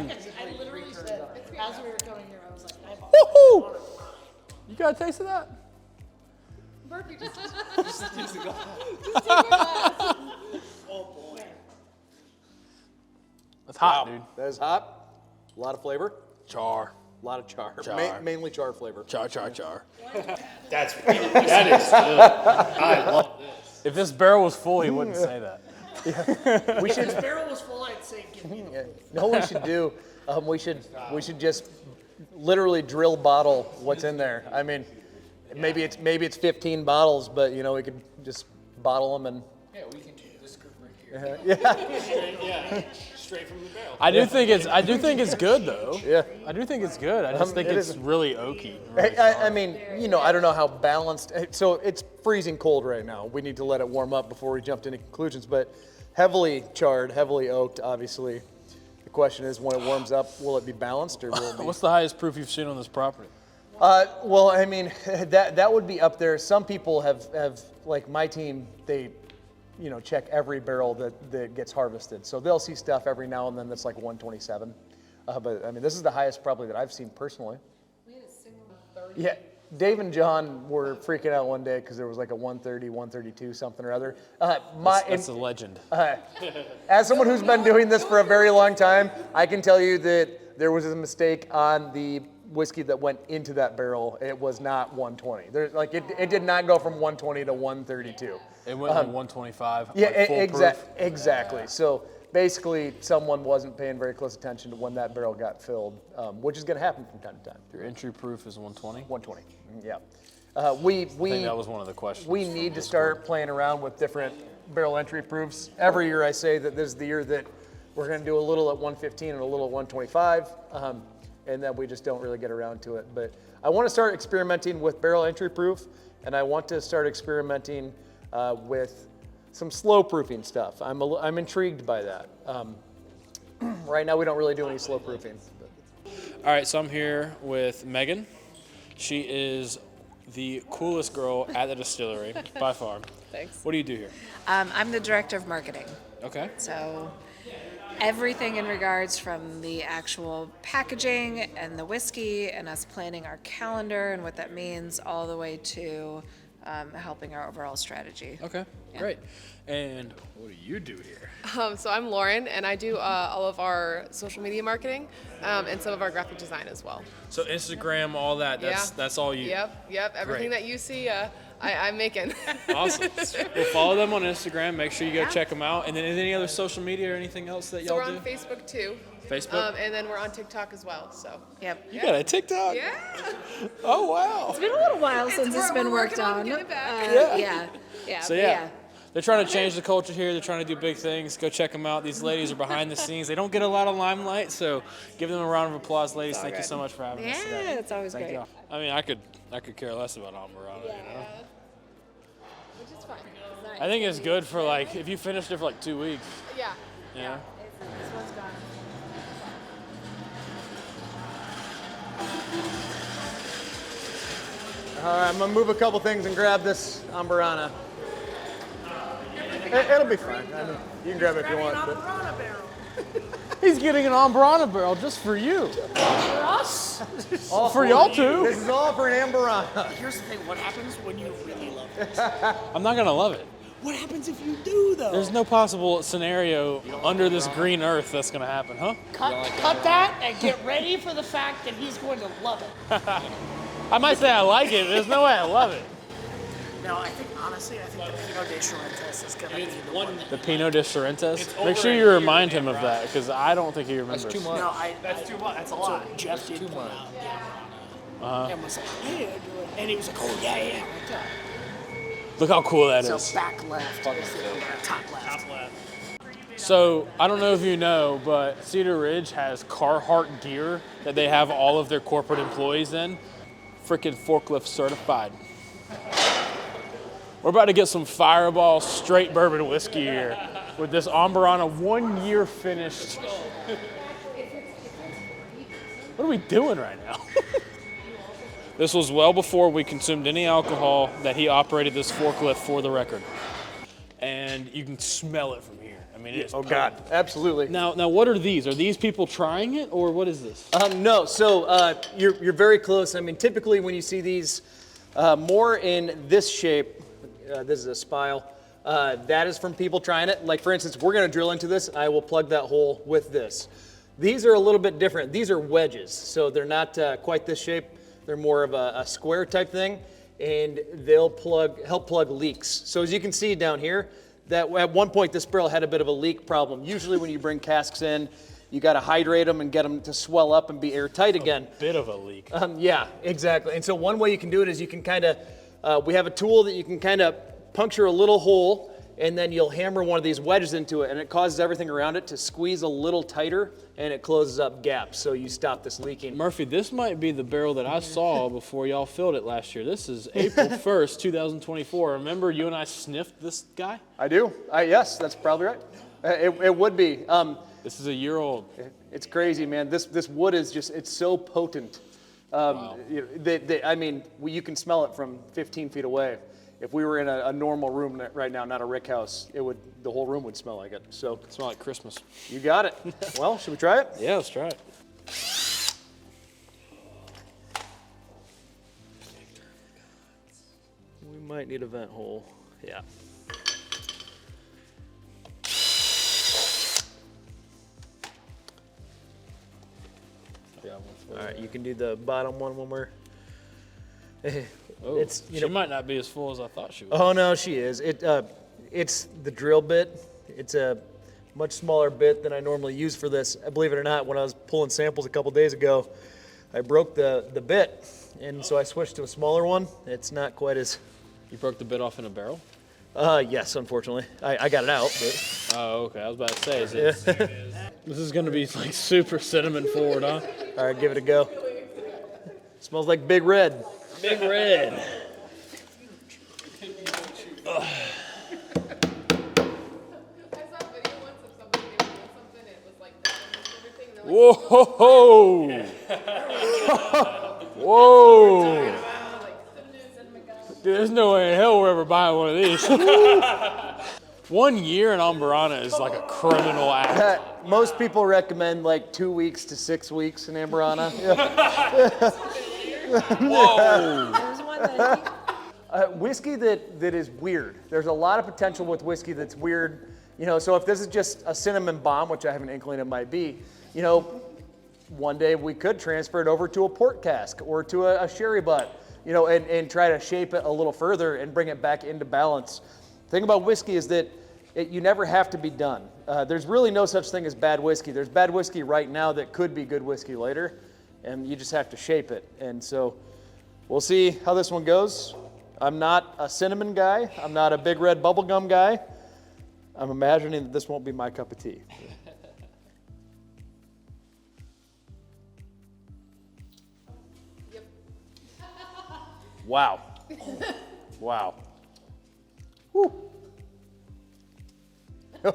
Like I literally said, as we were coming here, I was like, Woohoo! You got a taste of that? Berkey, just oh boy. It's hot, dude. That is hot. A lot of flavor. Char. A lot of char. Char. Mainly char flavor. Char. That is good. I love this. If this barrel was full, he wouldn't say that. We should. If this barrel was full, I'd say give me the No, we should do. We should just literally drill bottle what's in there. I mean, maybe it's 15 bottles, but we could just bottle them and. Yeah, we can do this group right here. Yeah. Straight from the barrel. I do think it's good though. Yeah. I do think it's good. I just think it it's is. really oaky. I mean, I don't know how balanced. So it's freezing cold right now. We need to let it warm up before we jump to any conclusions. But heavily charred, heavily oaked. Obviously, the question is, when it warms up, will it be balanced or will it be? What's the highest proof you've seen on this property? Well, I mean, that would be up there. Some people have like my team, they, check every barrel that gets harvested. So they'll see stuff every now and then that's like 127. But I mean, this is the highest probably that I've seen personally. we had a single 30. Yeah, Dave and John were freaking out one day because there was like a 130, 132 something or other. That's a legend. As someone who's been doing this for a very long time, I can tell you that there was a mistake on the whiskey that went into that barrel. It was not 120. It did not go from 120 to 132. It went like 125. Yeah, like full proof. exactly. So basically, someone wasn't paying very close attention to when that barrel got filled, which is going to happen from time to time. Your entry proof is 120. 120. Yeah. We I think that was one of the questions. we need to start playing around with different barrel entry proofs. Every year I say that this is the year that we're going to do a little at 115 and a little at 125, and then we just don't really get around to it. But I want to start experimenting with barrel entry proof, and I want to start experimenting with some slow proofing stuff. I'm intrigued by that. Right now we don't really do any slow proofing. All right, so I'm here with Megan. She is the coolest girl at the distillery by far. Thanks. What do you do here? I'm the director of marketing. Okay. So everything in regards from the actual packaging and the whiskey and us planning our calendar and what that means all the way to helping our overall strategy. Okay, great. And what do you do here? So I'm Lauren, and I do all of our social media marketing and some of our graphic design as well. So Instagram, all that, that's all you. Yep. Everything Great. that you see, I'm making. Awesome. Well, follow them on Instagram. Make sure you go check them out. And then any other social media or anything else that So y'all we're do? on Facebook too. Facebook? And then we're on TikTok as well. So. Yep. You got a TikTok? Yeah. Oh, wow. It's been a little while since it's been we're worked working on on. getting it back. Yeah. So yeah, they're trying to change the culture here. They're trying to do big things. Go check them out. These ladies are behind the scenes. They don't get a lot of limelight, so give them a round of applause, ladies. Thank you so much for having us today. Yeah, it's always Thank great. you. I mean, I could care less about Amburana, you know. Which is fine. I think it's good for like if you finished it for like 2 weeks. Yeah. You know? This one's gone. All right, I'm gonna move a couple things and grab this Amburana. It'll be fine. I mean, you can grab it if you want. But. He's getting an Ambarana barrel just for you. For us? For y'all too. This is all for an Ambarana. Here's the thing, what happens when you really love this? I'm not gonna love it. What happens if you do, though? There's no possible scenario under this green earth that's gonna happen, huh? Cut that and get ready for the fact that he's going to love it. I might say I like it, but there's no way I love it. No, I think, honestly, the Pinot de Sorrentes is going to be the one. The Pinot de Sorrentes? Make sure you remind him of that, because I don't think he remembers. That's too much. No, That's too much. That's a lot. So Jeff did put out the Ambarana. And was like, hey, I do it. And he was like, oh, yeah, right there. Look how cool that is. So back left is the top left. So, I don't know if you know, but Cedar Ridge has Carhartt gear that they have all of their corporate employees in. Freaking forklift certified. We're about to get some Fireball straight bourbon whiskey here with this Ambarana 1 year finished. What are we doing right now? This was well before we consumed any alcohol that he operated this forklift, for the record. And you can smell it from here. I mean, it's God, absolutely. Now, what are these? Are these people trying it, or what is this? No, so you're very close. I mean, typically when you see these more in this shape, this is a spile, that is from people trying it. Like, for instance, we're going to drill into this. I will plug that hole with this. These are a little bit different. These are wedges, so they're not quite this shape. They're more of a square type thing, and they'll help plug leaks. So as you can see down here, that at one point this barrel had a bit of a leak problem. Usually when you bring casks in, you got to hydrate them and get them to swell up and be airtight again. Bit of a leak. Yeah, exactly. And so one way you can do it is you can kind of, we have a tool that you can kind of puncture a little hole, and then you'll hammer one of these wedges into it, and it causes everything around it to squeeze a little tighter, and it closes up gaps, so you stop this leaking. Murphy, this might be the barrel that I saw before y'all filled it last year. This is April 1st, 2024. Remember you and I sniffed this guy? I do. Yes, that's probably right. It would be. This is a year old. It's crazy, man. This wood is just, it's so potent. Wow. I mean, you can smell it from 15 feet away. If we were in a normal room right now, not a rick house, the whole room would smell like it. So It smells like Christmas. you got it. Well, should we try it? Yeah, let's try it. We might need a vent hole. Yeah. All right, you can do the bottom one when we're. Oh, It's, you she know- might not be as full as I thought she was. Oh no, she is. It's the drill bit. It's a much smaller bit than I normally use for this. Believe it or not, when I was pulling samples a couple days ago, I broke the bit, and so I switched to a smaller one. It's not quite as. You broke the bit off in a barrel? Yes, unfortunately. I got it out, but. Oh, okay. I was about to say, is it? This is going to be like super cinnamon forward, huh? All right, give it a go. Smells like Big Red. Big Red. I saw a video once of somebody making something, and it was like that and everything. And they're like, Whoa! Whoa! cinnamon gum. Dude, there's no way in hell we're ever buying one of these. 1 year in Ambarana is like a criminal act. Most people recommend like 2 weeks to 6 weeks in Ambarana. Whoa! There's one that Whiskey that is weird. There's a lot of potential with whiskey that's weird. You know, so if this is just a cinnamon bomb, which I have an inkling it might be, you know, one day we could transfer it over to a port cask or to a sherry butt, you know, and try to shape it a little further and bring it back into balance. The thing about whiskey is that you never have to be done. There's really no such thing as bad whiskey. There's bad whiskey right now that could be good whiskey later, and you just have to shape it. And so we'll see how this one goes. I'm not a cinnamon guy. I'm not a Big Red bubblegum guy. I'm imagining that this won't be my cup of tea. Wow. Wow. Whew.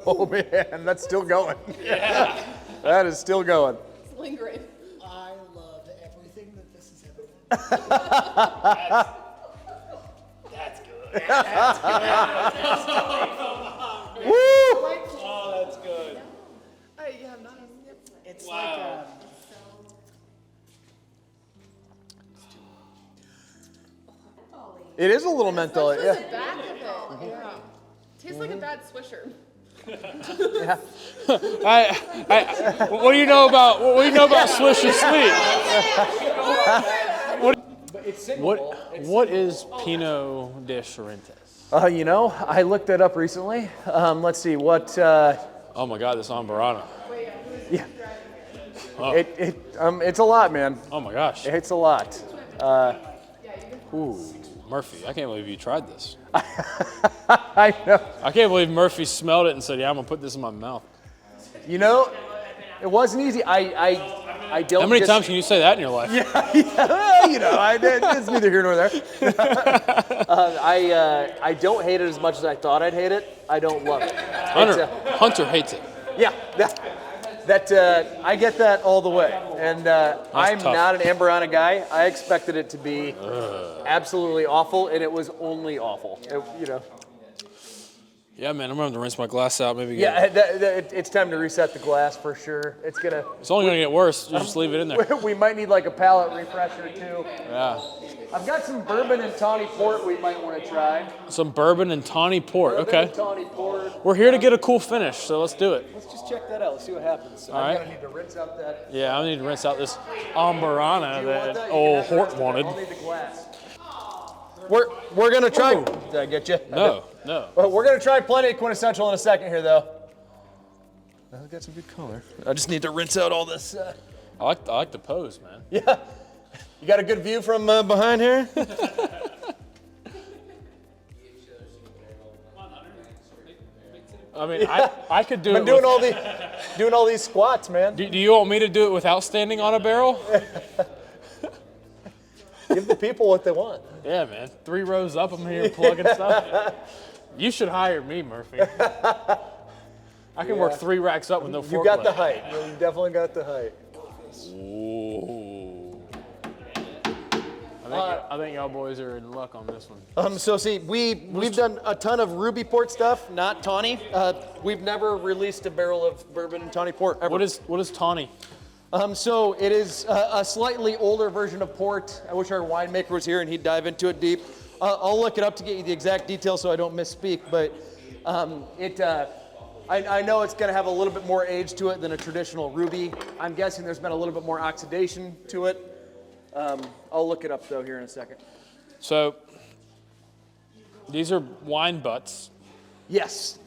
Oh man, that's still going. Yeah. That is still going. It's lingering. I love everything that this has ever been. That's good. Woo! Oh, that's good. Yeah, I'm not. It is a little menthol. Especially Yeah. the back of it. Yeah. Tastes like a bad Swisher. What do you know about Swisher Sweet? What is Pinot de Sorrentes? You know, I looked that up recently. Let's see what. Oh my God, this Ambarana. Yeah. Oh. It's a lot, man. Oh my gosh. It's a lot. Ooh, Murphy, I can't believe you tried this. I know. I can't believe Murphy smelled it and said, "Yeah, I'm gonna put this in my mouth." You know, it wasn't easy. I don't. How many times can you say that in your life? Yeah, you know, it's neither here nor there. I don't hate it as much as I thought I'd hate it. I don't love it. Hunter hates it. Yeah, I get that all the way. And I'm tough. not an Ambarana guy. I expected it to be absolutely awful, and it was only awful. You know. Yeah, man, I'm gonna have to rinse my glass out. Maybe. Yeah, it's time to reset the glass for sure. It's only gonna get worse. You just leave it in there. We might need like a palate refresher too. Yeah. I've got some bourbon and tawny port we might want to try. Some bourbon and tawny port. Bourbon Okay. and tawny port. We're here to get a cool finish, so let's do it. Let's just check that out. Let's see what happens. All I'm right. gonna need to rinse out that. Yeah, I need to rinse out this Ambarana Do you want that You old can have the Hort rest of it. wanted. I'll need the glass. We're gonna try. Did I get you? No. Well, we're gonna try plenty of quintessential in a second here, though. I've got some good color. I just need to rinse out all this. I like the pose, man. Yeah. You got a good view from behind here? I mean, I could do Been it. doing all these squats, man. Do you want me to do it without standing on a barrel? Give the people what they want. Yeah, man. 3 rows up, I'm here plugging stuff. You should hire me, Murphy. I can work 3 racks up with no forklift. You got the height. You definitely got the height. Ooh. I think y'all boys are in luck on this one. So see, we've done a ton of ruby port stuff, not tawny. We've never released a barrel of bourbon and tawny port ever. What is tawny? So it is a slightly older version of port. I wish our winemaker was here and he'd dive into it deep. I'll look it up to get you the exact details so I don't misspeak, but I know it's going to have a little bit more age to it than a traditional ruby. I'm guessing there's been a little bit more oxidation to it. I'll look it up though here in a second. So these are wine butts. Yes,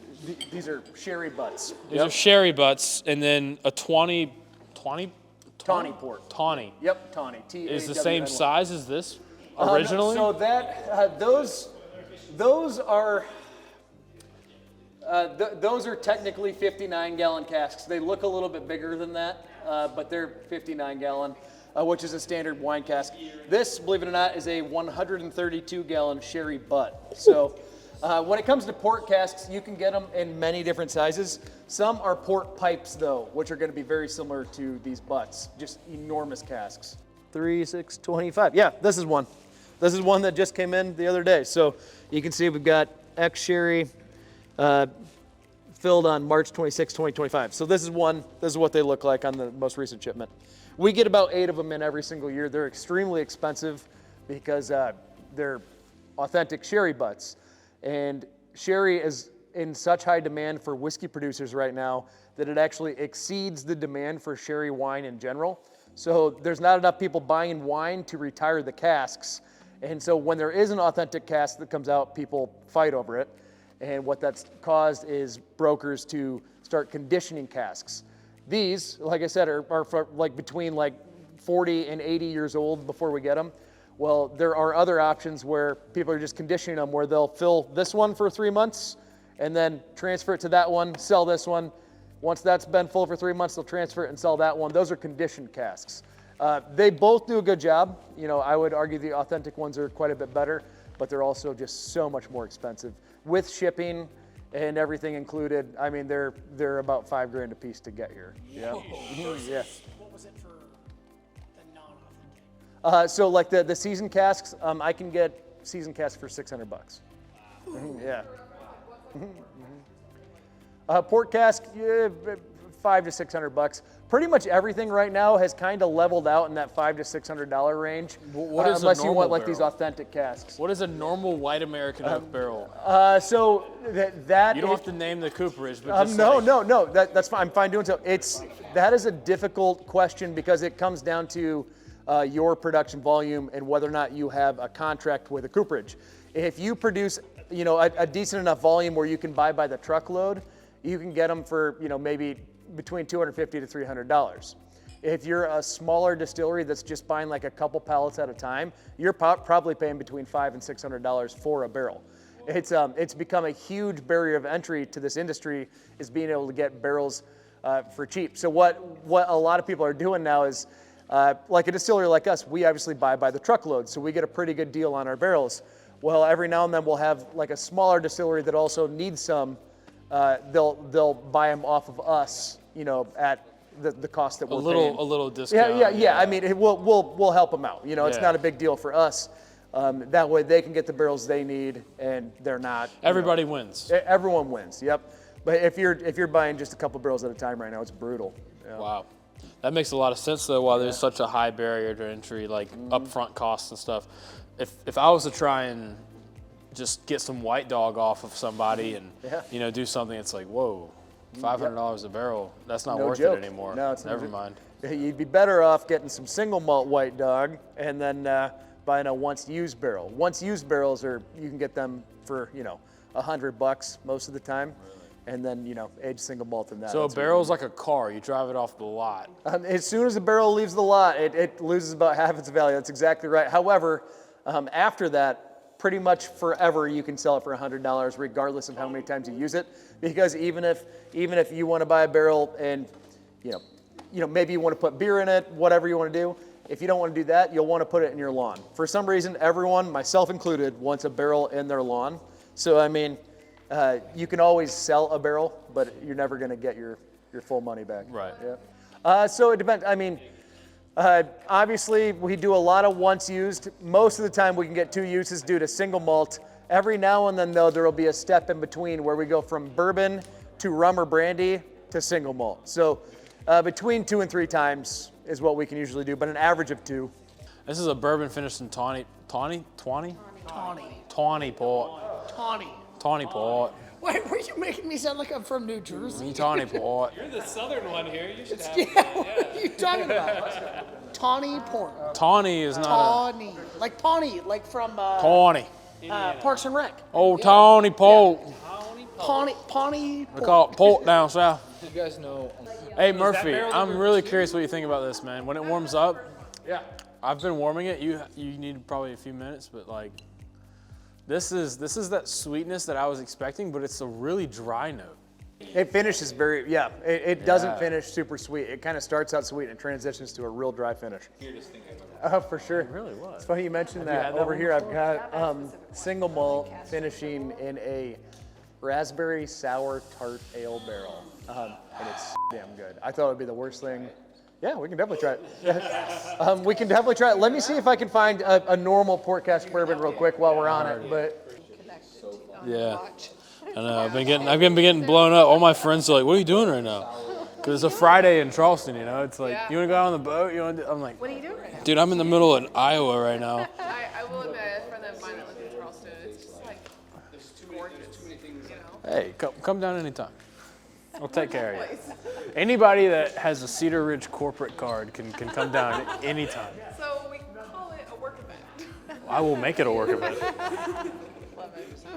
these are sherry butts. These are sherry butts, and then a tawny port. Tawny. Yep, tawny. Is the same size as this originally? So that those are technically 59-gallon casks. They look a little bit bigger than that, but they're 59-gallon, which is a standard wine cask. This, believe it or not, is a 132-gallon sherry butt. So when it comes to port casks, you can get them in many different sizes. Some are port pipes, though, which are going to be very similar to these butts, just enormous casks. 3, 6, 25. Yeah, this is one. This is one that just came in the other day. So you can see we've got X sherry filled on March 26, 2025. So this is one. This is what they look like on the most recent shipment. We get about 8 of them in every single year. They're extremely expensive because they're authentic sherry butts. And sherry is in such high demand for whiskey producers right now that it actually exceeds the demand for sherry wine in general. So there's not enough people buying wine to retire the casks. And so when there is an authentic cask that comes out, people fight over it. And what that's caused is brokers to start conditioning casks. These, like I said, are for like between like 40 and 80 years old before we get them. Well, there are other options where people are just conditioning them, where they'll fill this one for 3 months and then transfer it to that one, sell this one. Once that's been full for 3 months, they'll transfer it and sell that one. Those are conditioned casks. They both do a good job. You know, I would argue the authentic ones are quite a bit better, but they're also just so much more expensive. With shipping and everything included, I mean, they're about $5,000 a piece to get here. Yeah. Yeah. What was it for the non-authentic? So like the seasoned casks, I can get seasoned casks for $600. Yeah. Port cask, $500 to $600. Pretty much everything right now has kind of leveled out in that $500 to $600 range. What is a unless you normal want like these barrel? authentic casks. What is a normal white American oak barrel? So that You don't is- have to name the cooperage, but just no. That's fine. I'm fine doing so. That is a difficult question because it comes down to your production volume and whether or not you have a contract with a cooperage. If you produce, a decent enough volume where you can buy by the truckload, you can get them for, maybe between $250 to $300. If you're a smaller distillery that's just buying like a couple pallets at a time, you're probably paying between $500 and $600 for a barrel. It's become a huge barrier of entry to this industry is being able to get barrels for cheap. So what a lot of people are doing now is, like a distillery like us, we obviously buy by the truckload, so we get a pretty good deal on our barrels. Well, every now and then we'll have like a smaller distillery that also needs some. They'll buy them off of us, at the cost that we're paying. a little discount. Yeah. I mean, we'll help them out. It's Yeah. not a big deal for us. That way they can get the barrels they need, and they're not. Everybody wins. Everyone wins. Yep. But if you're buying just a couple barrels at a time right now, it's brutal. Yeah. Wow. That makes a lot of sense though. While there's such a high barrier to entry, like upfront costs and stuff. If I was to try and just get some white dog off of somebody and do something, it's like, whoa, $500 a barrel. That's not No worth joke. it anymore. No, it's not. Never mind. You'd be better off getting some single malt white dog and then buying a once used barrel. Once used barrels you can get them for $100 most of the time, and then aged single malt in that. So a That's what barrel's like a car. You drive it off the lot. as soon as the barrel leaves the lot, it loses about half its value. That's exactly right. However, after that, pretty much forever you can sell it for $100 regardless of how many times you use it, because even if you want to buy a barrel and maybe you want to put beer in it, whatever you want to do, if you don't want to do that, you'll want to put it in your lawn. For some reason, everyone, myself included, wants a barrel in their lawn. So I mean, you can always sell a barrel, but you're never going to get your full money back. Right. Yeah. So it depends. I mean, obviously, we do a lot of once used. Most of the time, we can get 2 uses due to single malt. Every now and then, though, there will be a step in between where we go from bourbon to rum or brandy to single malt. So between 2 and 3 times is what we can usually do, but an average of 2. This is a bourbon finished in tawny port. Tawny port. Wait, were you making me sound like I'm from New Jersey? Tawny port. You're the southern one here. You should have. What are you talking about? Tawny port. Tawny is not Tawny. Like Pawnee, like from tawny. Parks and Rec. Oh, tawny port. Pawnee. We call it port down south. You guys know. Hey Murphy, I'm really curious what you think about this, man. When it warms up, I've been warming it. You need probably a few minutes, but like, this is that sweetness that I was expecting, but it's a really dry note. It finishes it doesn't finish super sweet. It kind of starts out sweet and transitions to a real dry finish. You're just thinking about it. For sure. It really was. It's funny you mentioned that. had that Over one here, I've got single malt finishing in a raspberry sour tart ale barrel. And it's damn good. I thought it would be the worst thing. Yeah, we can definitely try it. We can definitely try it. Let me see if I can find a normal port cask bourbon real quick while we're on it. But Yeah. I know. I've been getting blown up. All my friends are like, "What are you doing right now?" Because it's a Friday in Charleston. It's like, you want to go out on the boat? I'm like, What are you doing right now? dude, I'm in the middle of Iowa right now. I will admit, a friend of mine that lives in Charleston, it's just like gorgeous, Hey, come down anytime. I'll take care of you. Anybody that has a Cedar Ridge corporate card can come down anytime. So we call it a work event. I will make it a work event.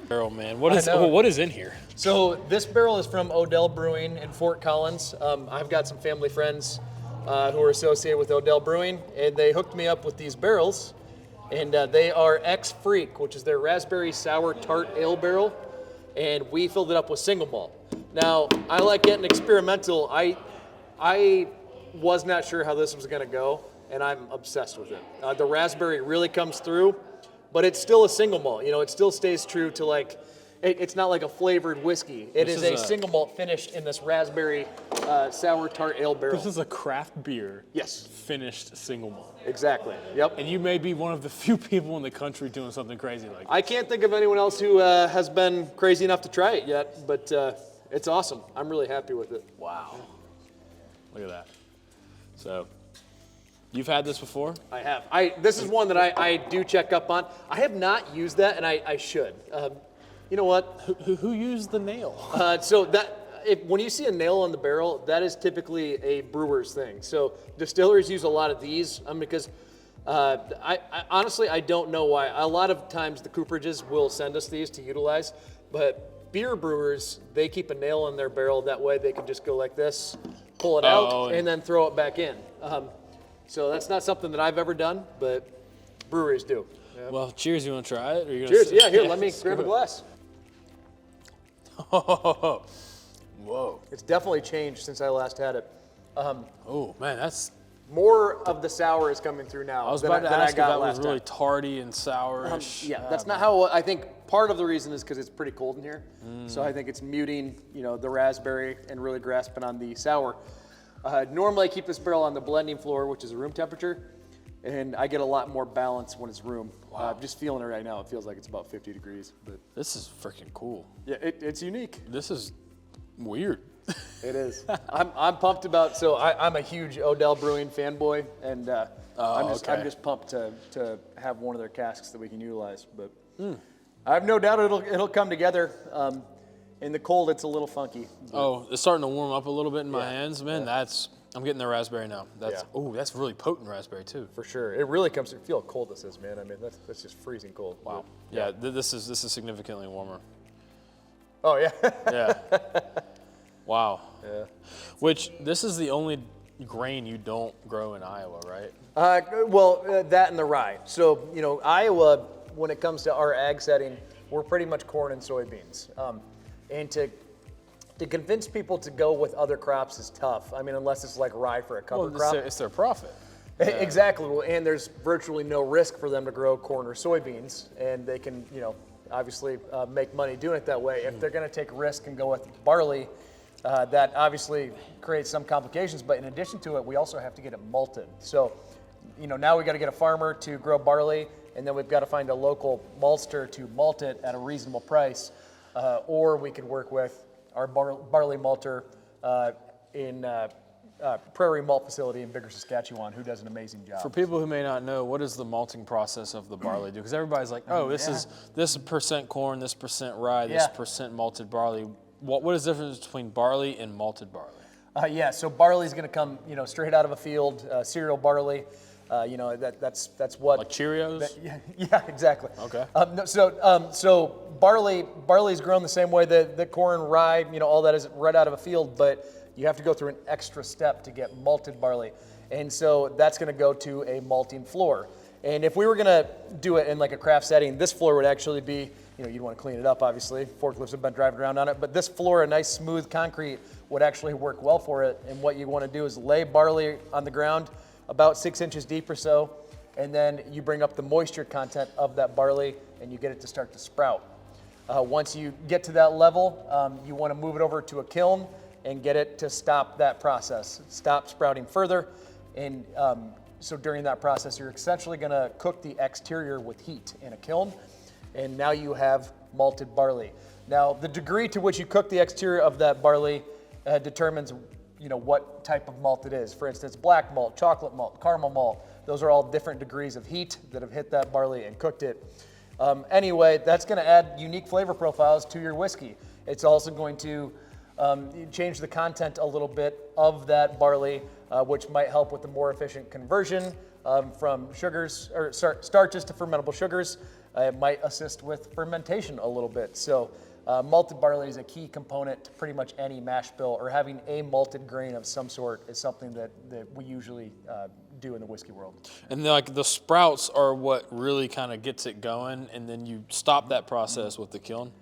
Barrel, man. What is in here? So this barrel is from Odell Brewing in Fort Collins. I've got some family friends who are associated with Odell Brewing, and they hooked me up with these barrels. And they are X-Freak, which is their raspberry sour tart ale barrel, and we filled it up with single malt. Now, I like getting experimental. I was not sure how this was going to go, and I'm obsessed with it. The raspberry really comes through, but it's still a single malt. It still stays true to like, it's not like a flavored whiskey. It is a single malt finished in this raspberry sour tart ale barrel. This is a craft beer. Yes. Finished single malt. Exactly. Yep. And you may be one of the few people in the country doing something crazy like that. I can't think of anyone else who has been crazy enough to try it yet, but it's awesome. I'm really happy with it. Wow. Look at that. So, you've had this before? I have. This is one that I do check up on. I have not used that, and I should. You know what? Who used the nail? So when you see a nail on the barrel, that is typically a brewer's thing. So distilleries use a lot of these because I honestly, I don't know why. A lot of times the cooperages will send us these to utilize, but beer brewers, they keep a nail in their barrel. That way they can just go like this, pull it out, and then throw it back in. So that's not something that I've ever done, but breweries do. Yeah. Well, cheers. You want to try it? Or you gonna Cheers. say- Yeah, here, let me grab a glass. Whoa. It's definitely changed since I last had it. Oh, man, that's... More of the sour is coming through now. I was than about to than ask if got that was last really time. tardy and sourish. Yeah, that's not how. I think part of the reason is because it's pretty cold in here, so I think it's muting, the raspberry and really grasping on the sour. Normally, I keep this barrel on the blending floor, which is room temperature, and I get a lot more balance when it's room. Just feeling it right now, it feels like it's about 50 degrees. But This is freaking cool. yeah, it's unique. This is weird. It is. I'm pumped about. So I'm a huge Odell Brewing fanboy, and I'm just pumped to have one of their casks that we can utilize. But I have no doubt it'll come together. In the cold, it's a little funky. Oh, it's starting to warm up a little bit in my hands, man. I'm getting the raspberry now. That's really potent raspberry too. For sure, it really comes to feel how cold this is, man. I mean, that's just freezing cold. Wow. Yeah, this is significantly warmer. Oh yeah. Yeah. Wow. Yeah. Which this is the only grain you don't grow in Iowa, right? That and the rye. So Iowa, when it comes to our ag setting, we're pretty much corn and soybeans. And to convince people to go with other crops is tough. I mean, unless it's like rye for a cover crop. It's their profit. Exactly. Well, and there's virtually no risk for them to grow corn or soybeans, and they can, obviously make money doing it that way. If they're going to take risk and go with barley, that obviously creates some complications. But in addition to it, we also have to get it malted. So, now we got to get a farmer to grow barley, and then we've got to find a local maltster to malt it at a reasonable price, or we could work with our barley malter in Prairie Malt Facility in Bigger, Saskatchewan, who does an amazing job. For people who may not know, what does the malting process of the barley do? Because everybody's like, oh, this is percent corn, this percent rye, this percent malted barley. What is the difference between barley and malted barley? So barley is going to come, straight out of a field, cereal barley. That's what. Like Cheerios? Yeah, exactly. Okay. So barley is grown the same way that corn, rye, all that is right out of a field, but you have to go through an extra step to get malted barley. And so that's going to go to a malting floor. And if we were going to do it in like a craft setting, this floor would actually be, you'd want to clean it up, obviously. Forklifts have been driving around on it. But this floor, a nice smooth concrete, would actually work well for it. And what you want to do is lay barley on the ground about 6 inches deep or so. And then you bring up the moisture content of that barley and you get it to start to sprout. Once you get to that level, you want to move it over to a kiln and get it to stop that process, stop sprouting further. And so during that process, you're essentially going to cook the exterior with heat in a kiln. And now you have malted barley. Now, the degree to which you cook the exterior of that barley determines, what type of malt it is. For instance, black malt, chocolate malt, caramel malt. Those are all different degrees of heat that have hit that barley and cooked it. Anyway, that's going to add unique flavor profiles to your whiskey. It's also going to change the content a little bit of that barley, which might help with the more efficient conversion from sugars or starches to fermentable sugars. It might assist with fermentation a little bit. So malted barley is a key component to pretty much any mash bill, or having a malted grain of some sort is something that we usually do in the whiskey world. And the sprouts are what really kind of gets it going, and then you stop that process with the kiln?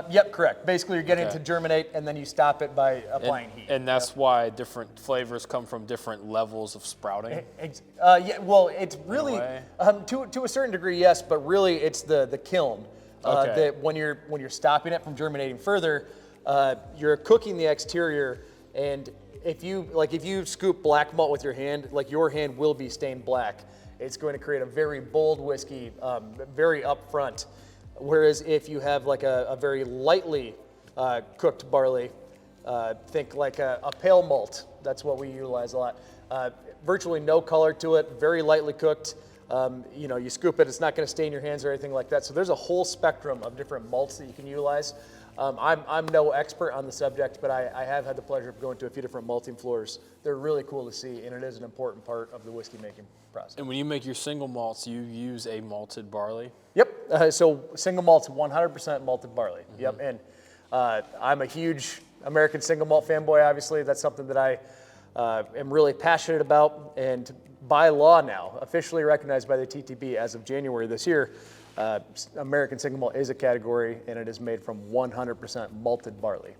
Yep, correct. Basically, you're getting it to germinate, and then you stop it by applying heat. And that's why different flavors come from different levels of sprouting? It's really, to a certain degree, yes, but really it's the kiln. That when you're stopping it from germinating further, you're cooking the exterior, and if you scoop black malt with your hand, your hand will be stained black. It's going to create a very bold whiskey, very upfront. Whereas if you have like a very lightly cooked barley, think like a pale malt, that's what we utilize a lot. Virtually no color to it, very lightly cooked. You know, you scoop it, it's not going to stain your hands or anything like that. So there's a whole spectrum of different malts that you can utilize. I'm no expert on the subject, but I have had the pleasure of going to a few different malting floors. They're really cool to see, and it is an important part of the whiskey making process. And when you make your single malts, you use a malted barley? Yep, so single malt's 100% malted barley. Yep, and I'm a huge American single malt fanboy, obviously. That's something that I am really passionate about, and by law now, officially recognized by the TTB as of January this year, American single malt is a category, and it is made from 100% malted barley.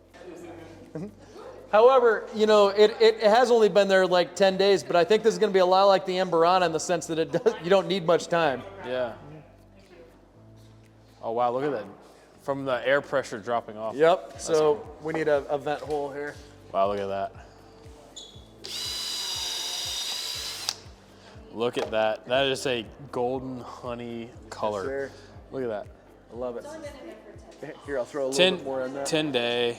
However, you know, it has only been there like 10 days, but I think this is going to be a lot like the Amberana in the sense that you don't need much time. Yeah. Oh, wow, look at that. From the air pressure dropping off. Yep, so we need a vent hole here. Wow, look at that. Look at that. That is a golden honey color. Yes, sir. Look at that. I love it. Here, I'll throw a little bit more in there. 10 day.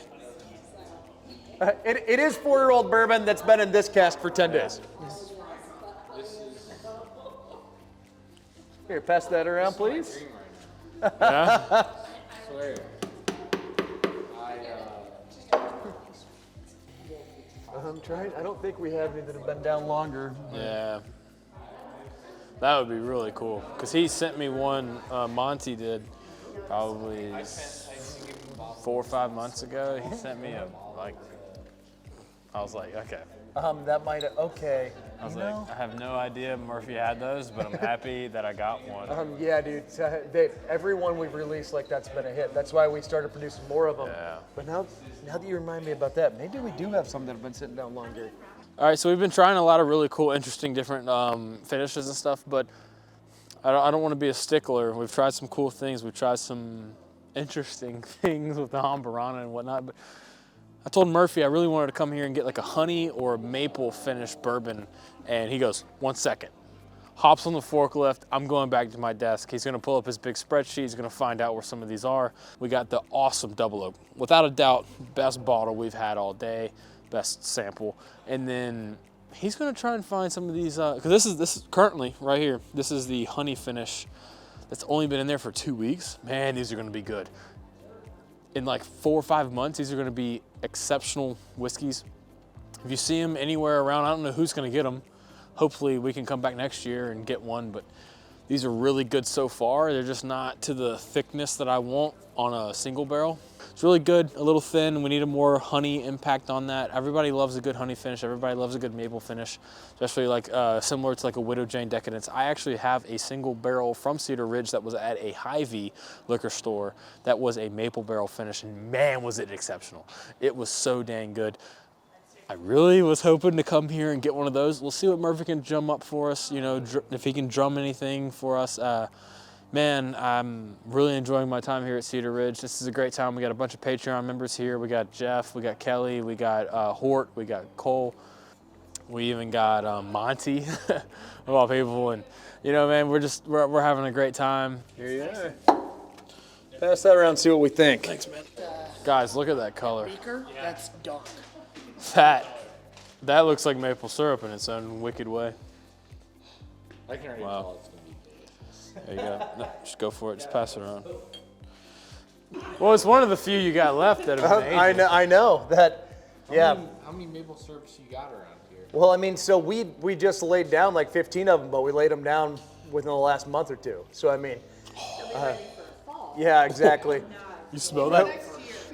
It is 4-year-old bourbon that's been in this cask for 10 days. Here, pass that around, please. Yeah? I'm trying. I don't think we have any that have been down longer. Yeah. That would be really cool. Because he sent me one, Monty did, probably 4 or 5 months ago. He sent me I was like, okay. That might, okay. I was like, I have no idea Murphy had those, but I'm happy that I got one. Yeah, dude. Every one we've released like that's been a hit. That's why we started producing more of them. Yeah. But now that you remind me about that, maybe we do have some that have been sitting down longer. All right, so we've been trying a lot of really cool, interesting, different finishes and stuff, but I don't want to be a stickler. We've tried some cool things. We've tried some interesting things with the Amberana and whatnot, but I told Murphy I really wanted to come here and get like a honey or a maple finished bourbon, and he goes, 1 second. Hops on the forklift. I'm going back to my desk. He's going to pull up his big spreadsheet. He's going to find out where some of these are. We got the awesome double oak. Without a doubt, best bottle we've had all day, best sample. And then he's going to try and find some of these, because this is currently right here. This is the honey finish that's only been in there for 2 weeks. Man, these are going to be good. In like 4 or 5 months, these are going to be exceptional whiskeys. If you see them anywhere around, I don't know who's going to get them. Hopefully we can come back next year and get one, but these are really good so far. They're just not to the thickness that I want on a single barrel. It's really good, a little thin. We need a more honey impact on that. Everybody loves a good honey finish. Everybody loves a good maple finish, especially like similar to like a Widow Jane Decadence. I actually have a single barrel from Cedar Ridge that was at a Hy-Vee liquor store that was a maple barrel finish, and man, was it exceptional. It was so dang good. I really was hoping to come here and get one of those. We'll see what Murphy can drum up for us, you know, if he can drum anything for us. Man, I'm really enjoying my time here at Cedar Ridge. This is a great time. We got a bunch of Patreon members here. We got Jeff, we got Kelly, we got Hort, we got Cole. We even got Monty, of all people. And, you know, man, we're having a great time. Here you are. Pass that around, see what we think. Thanks, man. Guys, look at that color. Beaker, that's dark. That looks like maple syrup in its own wicked way. I can already tell it's going to be delicious. There you go. No, just go for it. Just pass it around. Well, it's one of the few you got left that have been aged. I know that. Yeah. How many maple syrups you got around here? Well, I mean, so we just laid down like 15 of them, but we laid them down within the last month or two. So I mean, yeah, exactly. You smell that?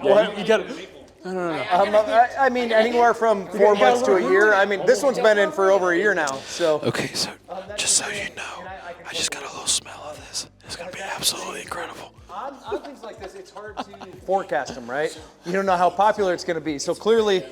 Well, you got it. No. I mean, anywhere from 4 months to a year. I mean, this one's been in for over a year now. So. Okay, so just so you know, I just got a little smell of this. It's gonna be absolutely incredible. On things like this, it's hard to forecast them, right? You don't know how popular it's going to be. So clearly,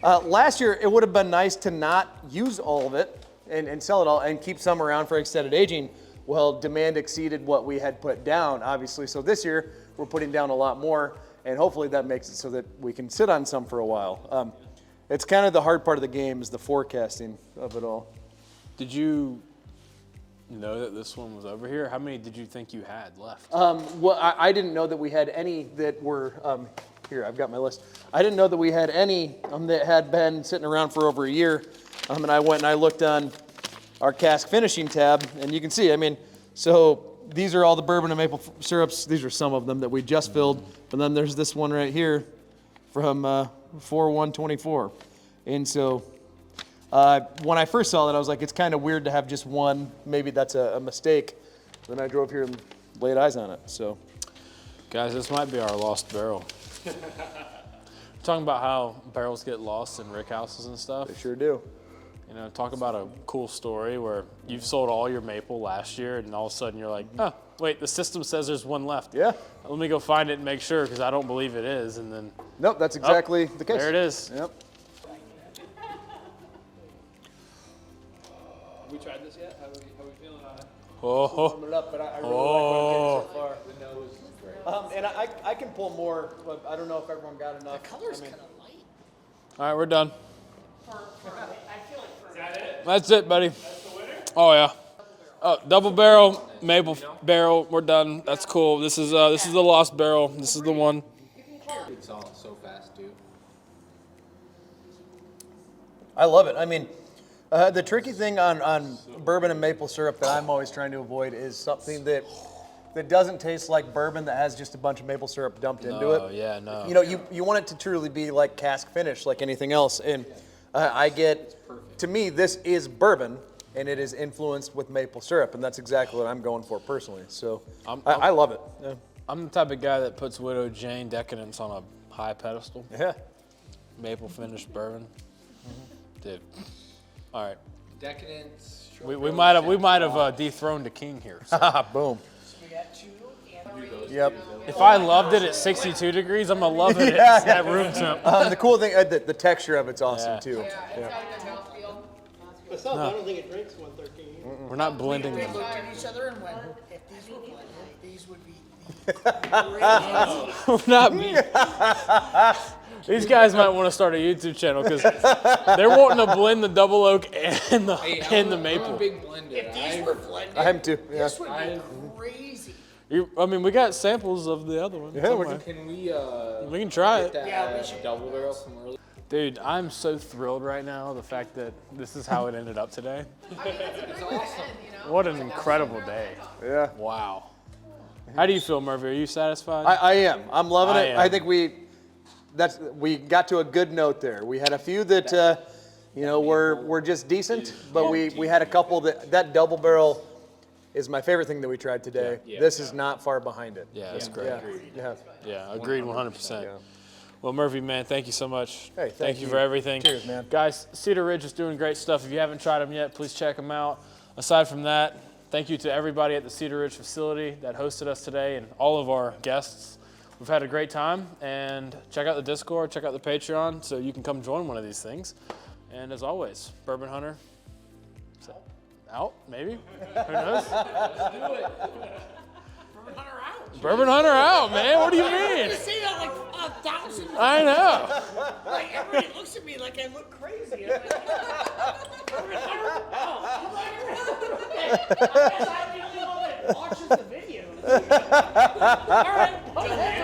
last year it would have been nice to not use all of it and sell it all and keep some around for extended aging. Well, demand exceeded what we had put down, obviously. So this year we're putting down a lot more. And hopefully that makes it so that we can sit on some for a while. It's kind of the hard part of the game is the forecasting of it all. Did you know that this one was over here? How many did you think you had left? Well, I didn't know that we had any that were, here, I've got my list. I didn't know that we had any that had been sitting around for over a year. And I went and I looked on our cask finishing tab, and you can see, I mean, so these are all the bourbon and maple syrups. These are some of them that we just filled. But then there's this one right here from 4/1/24. And so when I first saw that, I was like, it's kind of weird to have just one. Maybe that's a mistake. Then I drove here and laid eyes on it. So, Guys, this might be our lost barrel. Talking about how barrels get lost in rick houses and stuff. they sure do. You know, talk about a cool story where you've sold all your maple last year and all of a sudden you're like, oh, wait, the system says there's one left. Yeah. Let me go find it and make sure because I don't believe it is. And then, Nope, that's exactly the case. there it is. Yep. Have we tried this yet? How are we feeling on it? Oh, Warm it up, but I really Oh. like what I'm getting so far. The nose is great. And I can pull more, but I don't know if everyone got enough. The color's I mean, kind of light. all right, we're done. I feel like for That's it, buddy. That's the winner? Oh, yeah. Oh, double barrel, maple barrel. We're done. That's cool. This is the lost barrel. This is the one. It's all so fast, too. I love it. I mean, the tricky thing on bourbon and maple syrup that I'm always trying to avoid is something that doesn't taste like bourbon that has just a bunch of maple syrup dumped into it. Oh, yeah, no. You know, you want it to truly be like cask finish, like anything else. And I get, to me, this is bourbon, and it is influenced with maple syrup, and that's exactly what I'm going for personally. So I love it. Yeah. I'm the type of guy that puts Widow Jane Decadence on a high pedestal. Yeah. Maple finished bourbon. Dude. All right. Decadence. We might have dethroned a king here. So. Boom. we got 2 and 3. Yep. If I loved it at 62 degrees, I'm gonna love it Yeah. at room temp. The cool thing, the texture of it's awesome Yeah. too. Yeah, it's got a good mouthfeel. Myself, I don't think it drinks 113. We're not blending We them. looked at each other and went, if these were blended, these would be the We're not. These guys might want to start a YouTube channel because they're wanting to blend the double oak and the maple. I'm a big blender. If these were blended, I'm too. Yeah. this would be crazy. I mean, we got samples of the other one. Yeah, somewhere. Can we We can try get it. that Yeah, we should. double barrel from earlier? Dude, I'm so thrilled right now, the fact that this is how it ended up today. I mean, that's a great way to end, you know? What an incredible day. Yeah. Wow. How do you feel, Murphy? Are you satisfied? I am. I'm loving it. am. I think we got to a good note there. We had a few that were just decent, but we had a couple that double barrel is my favorite thing that we tried today. This is not far behind it. Yeah, that's great. Yeah. Yeah, agreed 100%. Yeah. Well, Murphy, man, thank you so much. Hey, thank you for everything. Cheers, man. Guys, Cedar Ridge is doing great stuff. If you haven't tried them yet, please check them out. Aside from that, thank you to everybody at the Cedar Ridge facility that hosted us today and all of our guests. We've had a great time, and check out the Discord, check out the Patreon so you can come join one of these things. And as always, Bourbon Hunter, is that out, maybe? Who knows? Bourbon Hunter out. Bourbon Hunter out, man. What do you mean? You say that like 1,000 times. I know. Like everybody looks at me like I look crazy. I'm like, Bourbon Hunter out. I guess I'm the only one that watches the video. All right, okay.